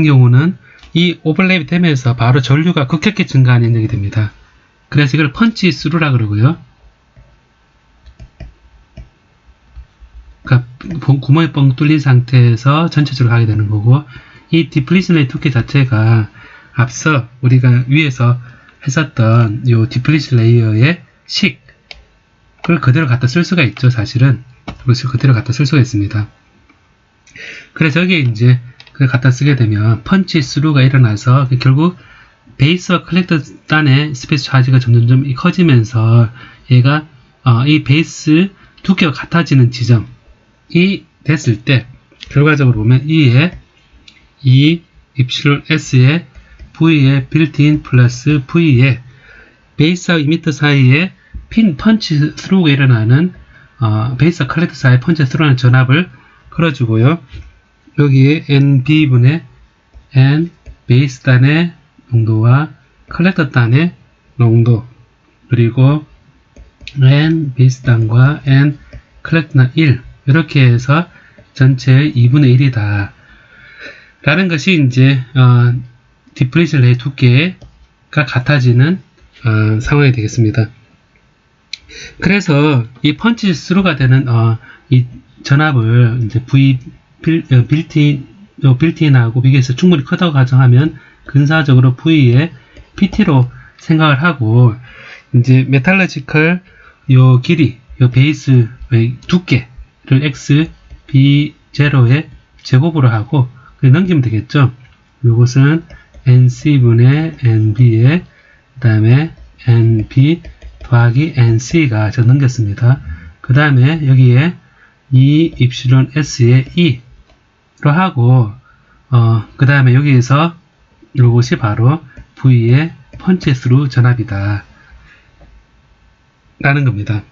S1: 경우는 이 오버랩이 되면서 바로 전류가 급격히 증가하는 현상이 됩니다. 그래서 이걸 펀치 스루라 그러고요. 그러니까 구멍이 뻥 뚫린 상태에서 전체적으로 가게 되는 거고, 이 디플리션 레이어 두께 자체가 앞서 우리가 위에서 했었던 이 디플리션 레이어의 그걸 그대로 갖다 쓸 수가 있죠. 사실은 그것을 그대로 갖다 쓸 수가 있습니다. 그래서 여기에 이제 그걸 갖다 쓰게 되면 펀치 스루가 일어나서 결국 베이스와 컬렉터 단의 스페이스 차지가 점점 커지면서 얘가 이 베이스 두께가 같아지는 지점이 됐을 때, 결과적으로 보면 이에 이 입실론 S의 V의 빌트인 플러스 V의 베이스와 이미터 사이에 펀치 스루가 일어나는 베이스와 컬렉터 사이에 펀치 스루라는 전압을 걸어주고요. 여기에 NB분의 N 베이스 단의 농도와 컬렉터 단의 농도, 그리고 N 베이스 단과 N 컬렉터 단 1, 이렇게 해서 전체의 2분의 1이다 라는 것이 이제 디플리션 레이어 두께가 같아지는 상황이 되겠습니다. 그래서 이 펀치 스루가 되는 이 전압을 이제 빌트인하고 비교해서 충분히 크다고 가정하면 근사적으로 V의 PT로 생각을 하고, 이제 메탈러지컬 요 길이, 요 베이스의 두께를 x b0의 제곱으로 하고 넘기면 되겠죠. 요것은 nc분의 nb의 그 다음에 nb 더하기 nc가 저 넘겼습니다. 그 다음에 여기에 이 입실론 s의 e로 하고 그 다음에 여기에서 이것이 바로 V의 펀치 스루 전압이다 라는 겁니다.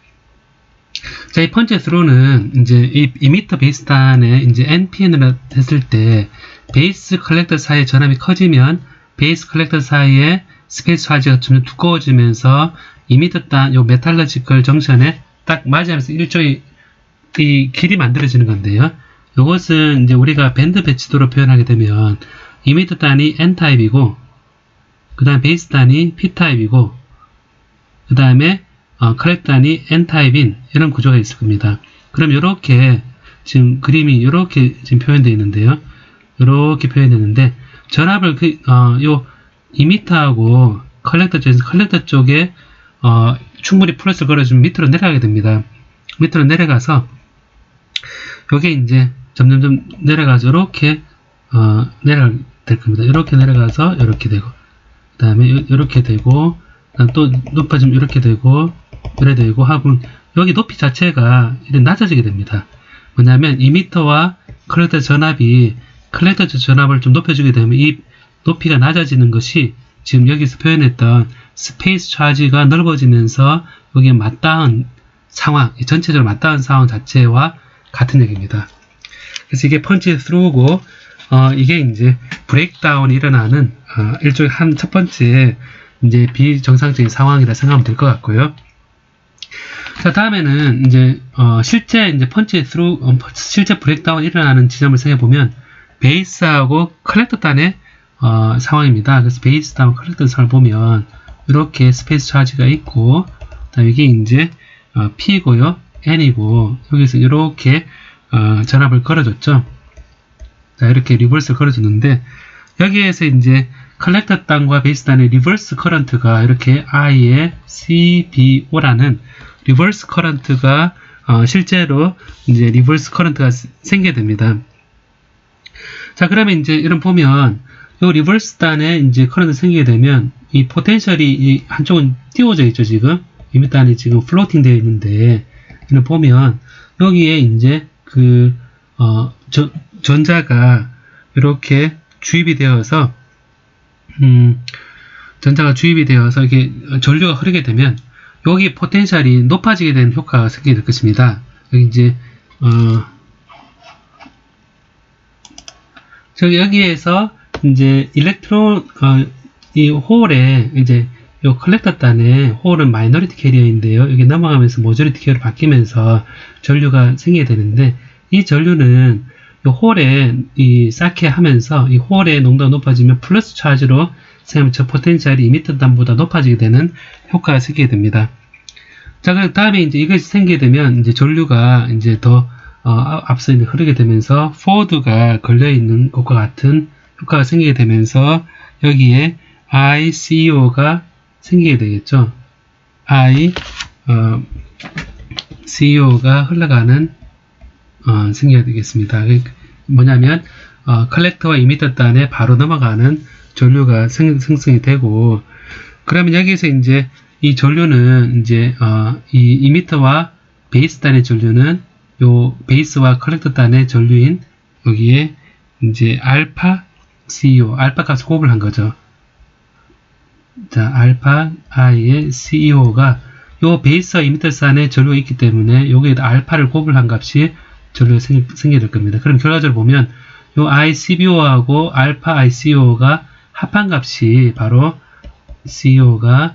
S1: 자, 이 펀치 스루는 이제 이 이미터 베이스 단에 이제 NPN을 했을 때 베이스 컬렉터 사이의 전압이 커지면 베이스 컬렉터 사이의 스페이스 차지가 좀 두꺼워지면서 이미터 단 요 메탈러지컬 정션에 딱 맞으면서 일종의 이 길이 만들어지는 건데요. 이것은 이제 우리가 밴드 배치도로 표현하게 되면 이미터 단이 N타입이고 그 다음 베이스 단이 P타입이고 그 다음에 컬렉터 단이 N타입인 이런 구조가 있을 겁니다. 그럼 이렇게 지금 그림이 이렇게 지금 표현되어 있는데요. 이렇게 표현되는데 전압을 요 이미터하고 컬렉터 쪽에서 컬렉터 쪽에 충분히 플러스를 걸어주면 밑으로 내려가게 됩니다. 밑으로 내려가서 요게 이제 점점점 내려가서 이렇게 내려가게 될 겁니다. 이렇게 내려가서 이렇게 되고 그 다음에 이렇게 되고 또 높아지면 이렇게 되고 이래 되고 하고 여기 높이 자체가 이렇게 낮아지게 됩니다. 뭐냐면 이미터와 컬렉터 전압이 컬렉터 전압을 좀 높여주게 되면 이 높이가 낮아지는 것이 지금 여기서 표현했던 스페이스 차지가 넓어지면서 여기에 맞닿은 상황, 전체적으로 맞닿은 상황 자체와 같은 얘기입니다. 그래서 이게 펀치 스루고 이게 이제 브레이크다운이 일어나는 일종의 첫 번째 이제 비정상적인 상황이라 생각하면 될 것 같고요. 자, 다음에는 이제 실제 이제 펀치 스루 실제 브레이크다운이 일어나는 지점을 생각해 보면 베이스하고 컬렉터 단의 상황입니다. 그래서 베이스 다운 컬렉터 선을 보면 이렇게 스페이스 차지가 있고, 그다음에 이게 이제 P고요, N이고, 여기서 이렇게 전압을 걸어줬죠. 자, 이렇게 리버스를 걸어줬는데, 여기에서 이제 컬렉터 단과 베이스 단의 리버스 커런트가 이렇게 I의 CBO라는 리버스 커런트가 실제로 이제 리버스 커런트가 생기게 됩니다. 자, 그러면 이제 이런 보면 이 리버스 단에 이제 커런트 생기게 되면 이 포텐셜이 이 한쪽은 띄워져 있죠. 지금 이미단이 지금 플로팅 되어 있는데, 이런 보면 여기에 이제 그 전자가 이렇게 주입이 되어서 이게 전류가 흐르게 되면 여기 포텐셜이 높아지게 되는 효과가 생기게 될 것입니다. 여기 이제 여기에서 이제 일렉트론 이 홀에 이제 요 컬렉터 단에 홀은 마이너리티 캐리어인데요. 여기 넘어가면서 모저리티 캐리어로 바뀌면서 전류가 생기게 되는데, 이 전류는 이 홀에 쌓게 하면서 이 홀의 농도가 높아지면 플러스 차지로 저 포텐셜이 이미터 단보다 높아지게 되는 효과가 생기게 됩니다. 자, 그 다음에 이제 이것이 생기게 되면 이제 전류가 이제 더 앞서 흐르게 되면서 포워드가 걸려있는 것과 같은 효과가 생기게 되면서 여기에 ICO가 생기게 되겠죠. ICO가 흘러가는 생기게 되겠습니다. 뭐냐면 컬렉터와 이미터 단에 바로 넘어가는 전류가 생성이 되고, 그러면 여기서 이제 이 전류는 이제 이 이미터와 베이스 단의 전류는 요 베이스와 컬렉터 단의 전류인 여기에 이제 알파 CEO, 알파 값을 곱을 한 거죠. 자, 알파 i의 CEO가 요 베이스와 이미터 단의 전류가 있기 때문에 여기에다 알파를 곱을 한 값이 전류가 생기게 될 겁니다. 그럼 결과적으로 보면 요 ICBO하고 알파 ICO가 합한 값이 바로 CO가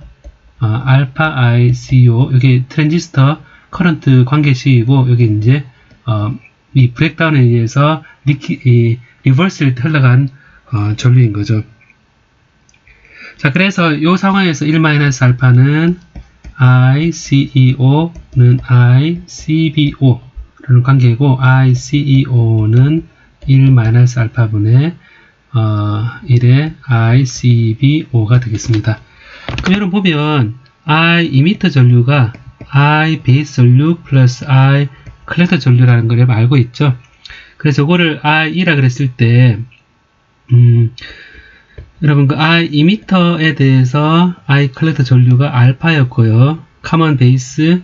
S1: 알파 ICO, 여기 트랜지스터 커런트 관계식이고, 여기 이제 이 브레이크다운에 의해서 리버스를 흘러간 전류인 거죠. 자, 그래서 이 상황에서 1-알파는 ICEO는 ICBO라는 관계이고, ICEO는 1-알파분의 1의 ICBO가 되겠습니다. 그럼 여러분 보면 I 이미터 전류가 I 베이스 전류 플러스 I 컬렉터 전류라는 걸 알고 있죠. 그래서 이거를 I라 그랬을 때 여러분 그 I 이미터에 대해서 I 컬렉터 전류가 알파였고요. 커먼 베이스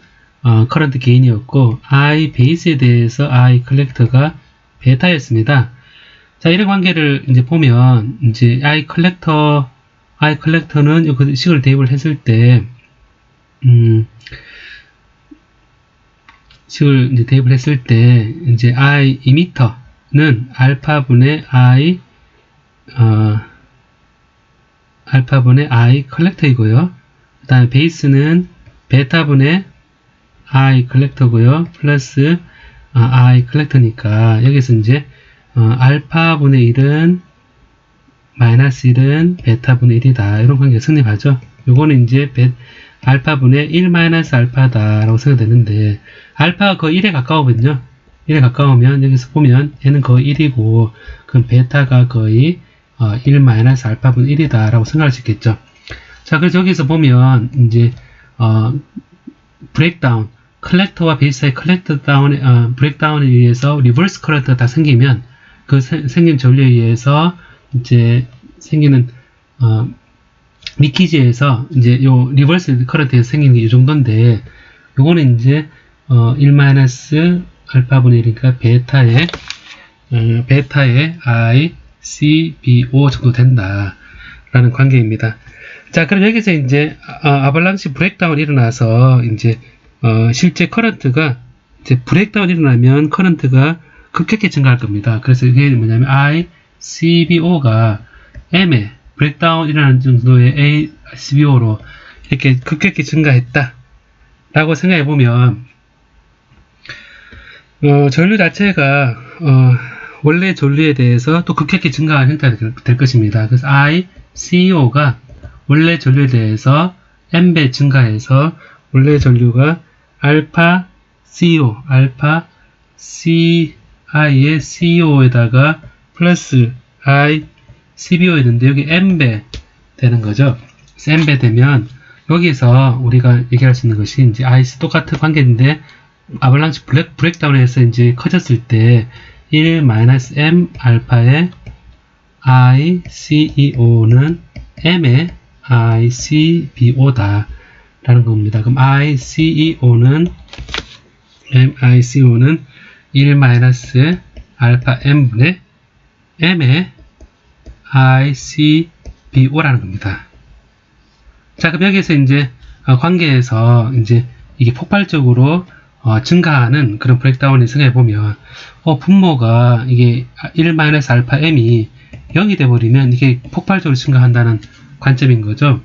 S1: 커런트 게인이었고, I 베이스에 대해서 I 컬렉터가 베타였습니다. 자, 이런 관계를 이제 보면 이제 I 컬렉터는 이 식을 대입을 했을 때 식을 이제 대입을 했을 때 이제 I 이미터는 알파분의 I 컬렉터이고요. 그 다음에 베이스는 베타분의 I 컬렉터고요. 플러스 I 컬렉터니까 여기서 이제 알파분의 1은 마이너스 1은 베타분의 1이다. 이런 관계가 성립하죠. 요거는 이제 알파분의 1-알파다라고 생각되는데, 알파가 거의 1에 가까우거든요. 1에 가까우면 여기서 보면 얘는 거의 1이고, 그럼 베타가 거의 1-알파분의 1이다라고 생각할 수 있겠죠. 자, 그래서 여기서 보면 이제 브레이크다운, 컬렉터와 베이스의 컬렉터 다운에 브레이크다운에 의해서 리버스 커런트가 다 생기면 그 생긴 전류에 의해서 이제 생기는 리키지에서 이제 요 리버스 커런트에서 생기는 게 이 정도인데, 요거는 이제 1-알파분의 1이니까 베타의 ICBO 정도 된다 라는 관계입니다. 자, 그럼 여기서 이제 아발랑시 브레이크다운이 일어나서 이제 실제 커런트가 이제 브레이크다운이 일어나면 커런트가 급격히 증가할 겁니다. 그래서 이게 뭐냐면 ICBO가 M에 브레이크다운 일어나는 정도의 ACBO로 이렇게 급격히 증가했다 라고 생각해 보면 전류 자체가 원래 전류에 대해서 또 급격히 증가한 형태가 될 것입니다. 그래서 ICO가 원래 전류에 대해서 n배 증가해서 원래 전류가 알파 CO, 알파 CI의 CO에다가 플러스 I CBO 있는데 여기 n배 되는 거죠. n배 되면 여기서 우리가 얘기할 수 있는 것이 이제 IC 똑같은 관계인데 아발란치 브레이크다운에서 이제 커졌을 때 1-m 알파의 ICEO는 m의 ICBO다 라는 겁니다. 그럼 ICEO는 1-알파 m분의 m의 ICBO라는 겁니다. 자, 그럼 여기서 이제 관계에서 이제 이게 폭발적으로 증가하는 그런 브레이크다운을 생각해보면 분모가 이게 1-알파 m이 0이 돼버리면 이게 폭발적으로 증가한다는 관점인 거죠.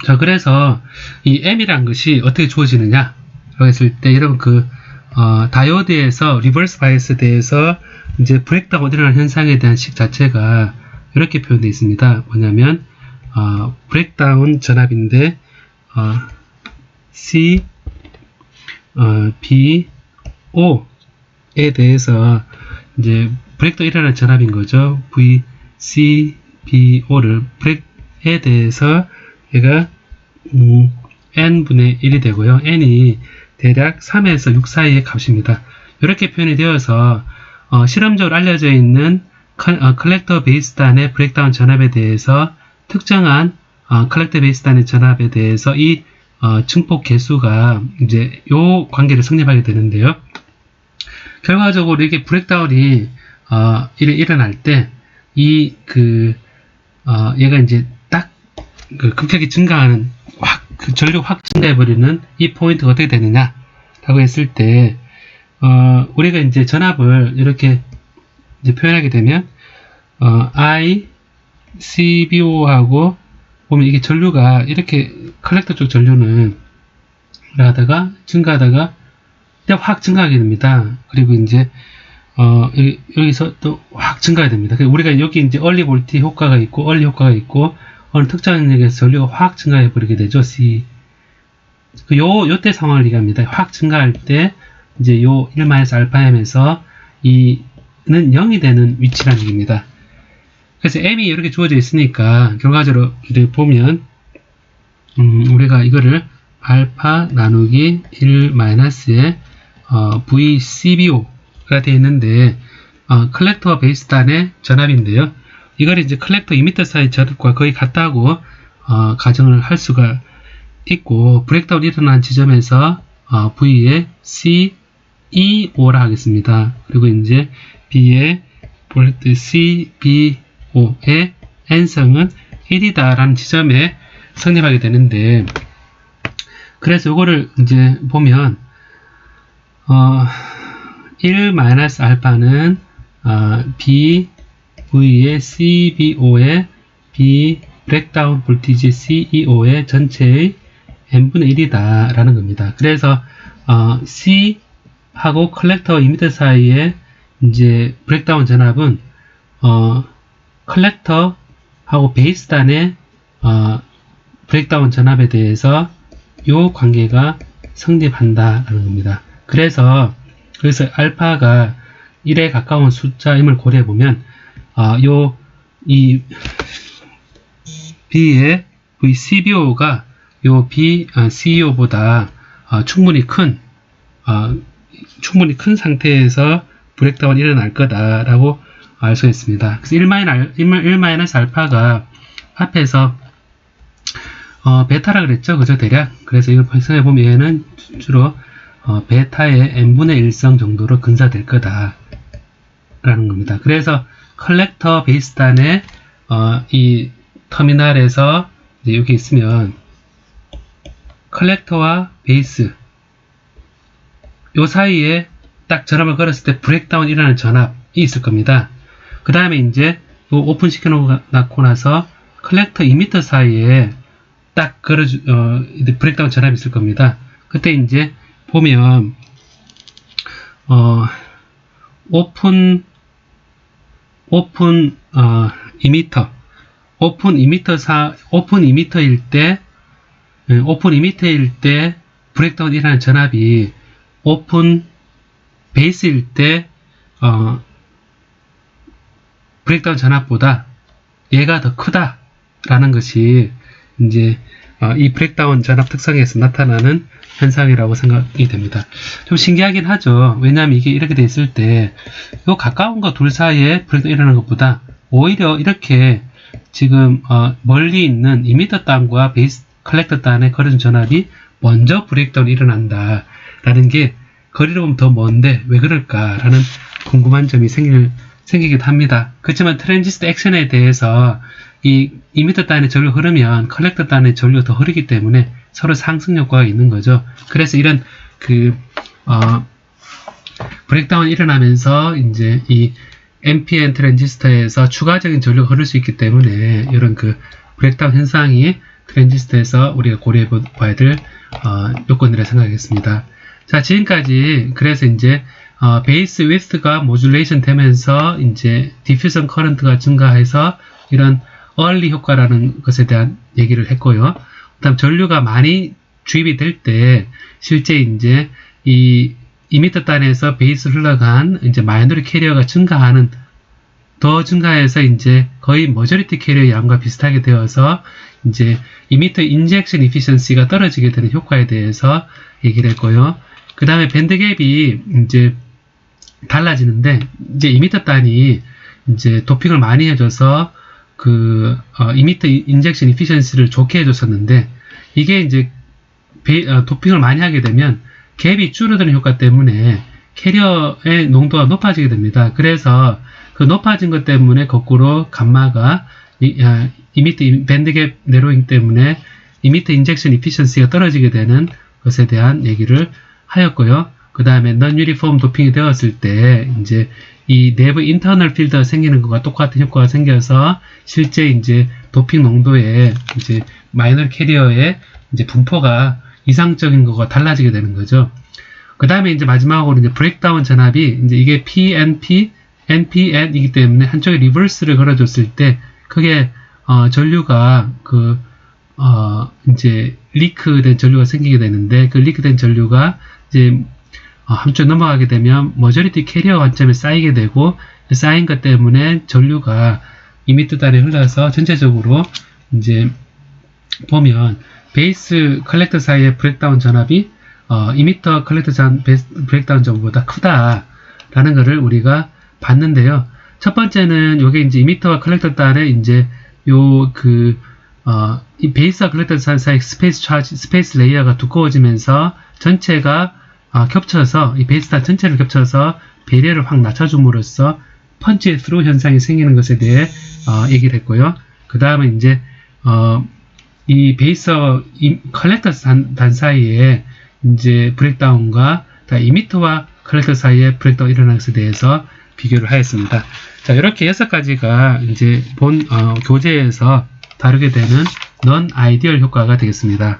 S1: 자, 그래서 이 m이란 것이 어떻게 주어지느냐 라고 했을 때 여러분 다이오드에서 리버스 바이어스에 대해서 이제 브레이크다운 일어나는 현상에 대한 식 자체가 이렇게 표현되어 있습니다. 뭐냐면 브레이크다운 전압인데 C B O에 대해서 이제 브레이크다운 일어나는 전압인 거죠. V C B O를 브레이크에 대해서 얘가 n분의 1이 되고요. n이 대략 3에서 6 사이의 값입니다. 이렇게 표현이 되어서 실험적으로 알려져 있는 컬렉터 베이스단의 브레이크다운 전압에 대해서 특정한 컬렉터 베이스단의 전압에 대해서 이 증폭 개수가 이제 요 관계를 성립하게 되는데요. 결과적으로 이게 브레이크다운이 일어날 때 얘가 이제 딱 급격히 증가하는 전류가 확 증가해버리는 이 포인트가 어떻게 되느냐 라고 했을 때 우리가 이제 전압을 이렇게 이제 표현하게 되면 ICBO하고 보면 이게 전류가 이렇게 컬렉터 쪽 전류는 하다가 증가하다가 확 증가하게 됩니다. 그리고 이제 여기서 또 확 증가해야 됩니다. 우리가 여기 이제 얼리 볼티 효과가 있고 얼리 효과가 있고 어느 특정 영역에서 전류가 확 증가해 버리게 되죠. C. 요때 상황을 얘기합니다. 확 증가할 때 이제 요 1-알파-m에서 이는 0이 되는 위치라는 얘기입니다. 그래서 m이 이렇게 주어져 있으니까 결과적으로 보면 우리가 이거를 알파 나누기 1-의 VCBO가 되어 있는데 컬렉터 베이스단의 전압인데요. 이걸 이제 컬렉터 이미터 사이 전압과 거의 같다고 가정을 할 수가 있고 브레이크다운 일어난 지점에서 V의 CEO라 하겠습니다. 그리고 이제 B의 CBO의 n성은 1이다 라는 지점에 성립하게 되는데 그래서 이거를 이제 보면 1-알파는 V의 CBO의 B 브레이크다운 볼티지 CEO의 전체의 n분의 1이다 라는 겁니다. 그래서 C하고 컬렉터 이미터 사이에 이제 브레이크다운 전압은 컬렉터하고 베이스단의 브레이크다운 전압에 대해서 이 관계가 성립한다 라는 겁니다. 그래서 알파가 1에 가까운 숫자임을 고려해 보면 이 B의 VCBO가 요 CEO보다 충분히 큰 상태에서 브레이크다운이 일어날 거다라고 알 수 있습니다. 그래서 1-알파가 앞에서 베타라 그랬죠, 그죠, 대략. 그래서 이걸 발생해 보면 얘는 주로 베타의 n분의 1성 정도로 근사될 거다 라는 겁니다. 그래서 컬렉터 베이스단의 이 터미널에서 이제 여기 있으면 컬렉터와 베이스 요 사이에 딱 전압을 걸었을 때 브레이크다운 일어나는 전압이 있을 겁니다. 그 다음에 이제 요 오픈 시켜놓고 나서 컬렉터 이미터 사이에 딱 브레이크다운 전압이 있을 겁니다. 그때 이제 보면 오픈 이미터 오픈 이미터일 때 브레이크다운 일어나는 전압이 오픈 베이스일 때 브레이크다운 전압보다 얘가 더 크다라는 것이 이제 이 브레이크다운 전압 특성에서 나타나는 현상이라고 생각이 됩니다. 좀 신기하긴 하죠. 왜냐하면 이게 이렇게 돼 있을 때 요 가까운 거 둘 사이에 브레이크다운 일어나는 것보다 오히려 이렇게 지금 멀리 있는 이미터 단과 베이스 컬렉터 단의 거리 전압이 먼저 브레이크다운이 일어난다 라는 게 거리로 보면 더 먼데 왜 그럴까라는 궁금한 점이 생기기도 합니다. 그렇지만 트랜지스터 액션에 대해서 이 이미터 단의 전류가 흐르면 컬렉터 단의 전류가 더 흐르기 때문에 서로 상승 효과가 있는 거죠. 그래서 이런 브레이크다운이 일어나면서 이제 이 NPN 트랜지스터에서 추가적인 전류가 흐를 수 있기 때문에 이런 브레이크다운 현상이 트랜지스터에서 우리가 고려해 봐야 될 요건이라 생각하겠습니다. 자, 지금까지 그래서 이제 베이스 위스트가 모듈레이션 되면서 이제 디퓨전 커런트가 증가해서 이런 early 효과라는 것에 대한 얘기를 했고요. 그다음 전류가 많이 주입이 될 때 실제 이제 이 이미터 단에서 베이스 흘러간 이제 마이너리 캐리어가 더 증가해서 이제 거의 머저리티 캐리어 양과 비슷하게 되어서 이제 이미터 인젝션 이피션시가 떨어지게 되는 효과에 대해서 얘기를 했고요. 그 다음에 밴드갭이 이제 달라지는데 이제 이미터 단이 이제 도핑을 많이 해줘서 이미터 인젝션 이피션시를 좋게 해줬었는데 이게 이제 도핑을 많이 하게 되면 갭이 줄어드는 효과 때문에 캐리어의 농도가 높아지게 됩니다. 그래서 그 높아진 것 때문에 거꾸로 감마가 이미터 밴드갭 내로잉 때문에 이미터 인젝션 이피션시가 떨어지게 되는 것에 대한 얘기를 하였고요. 그 다음에 non-uniform 도핑이 되었을 때 이제 이 내부 인터널 필드가 생기는 것과 똑같은 효과가 생겨서 실제 이제 도핑 농도에 이제 마이너 캐리어의 이제 분포가 이상적인 거가 달라지게 되는 거죠. 그 다음에 이제 마지막으로 이제 브레이크다운 전압이 이제 이게 PNP, NPN이기 때문에 한쪽에 리버스를 걸어줬을 때 그게 전류가 이제 리크된 전류가 생기게 되는데 그 리크된 전류가 이제 한쪽 넘어가게 되면 머저리티 캐리어 관점에 쌓이게 되고 쌓인 것 때문에 전류가 이미터 단에 흘러서 전체적으로 이제 보면 베이스 컬렉터 사이의 브레이크다운 전압이 이미터 컬렉터 브레이크다운 전압보다 크다라는 것을 우리가 봤는데요. 첫 번째는 요게 이제 이미터와 컬렉터 단에 이제 이 베이스와 컬렉터 사이 스페이스 레이어가 두꺼워지면서 전체가 겹쳐서 이 베이스 단 전체를 겹쳐서 배리어를 확 낮춰줌으로써 펀치 스루 현상이 생기는 것에 대해 얘기를 했고요. 그 다음에 이제 이 베이스와 컬렉터 단 사이에 이제 브레이크다운과 이미터와 컬렉터 사이에 브레이크다운 일어나는 것에 대해서 비교를 하였습니다. 자, 이렇게 6가지가 이제 본 교재에서 다루게 되는 non-ideal 효과가 되겠습니다.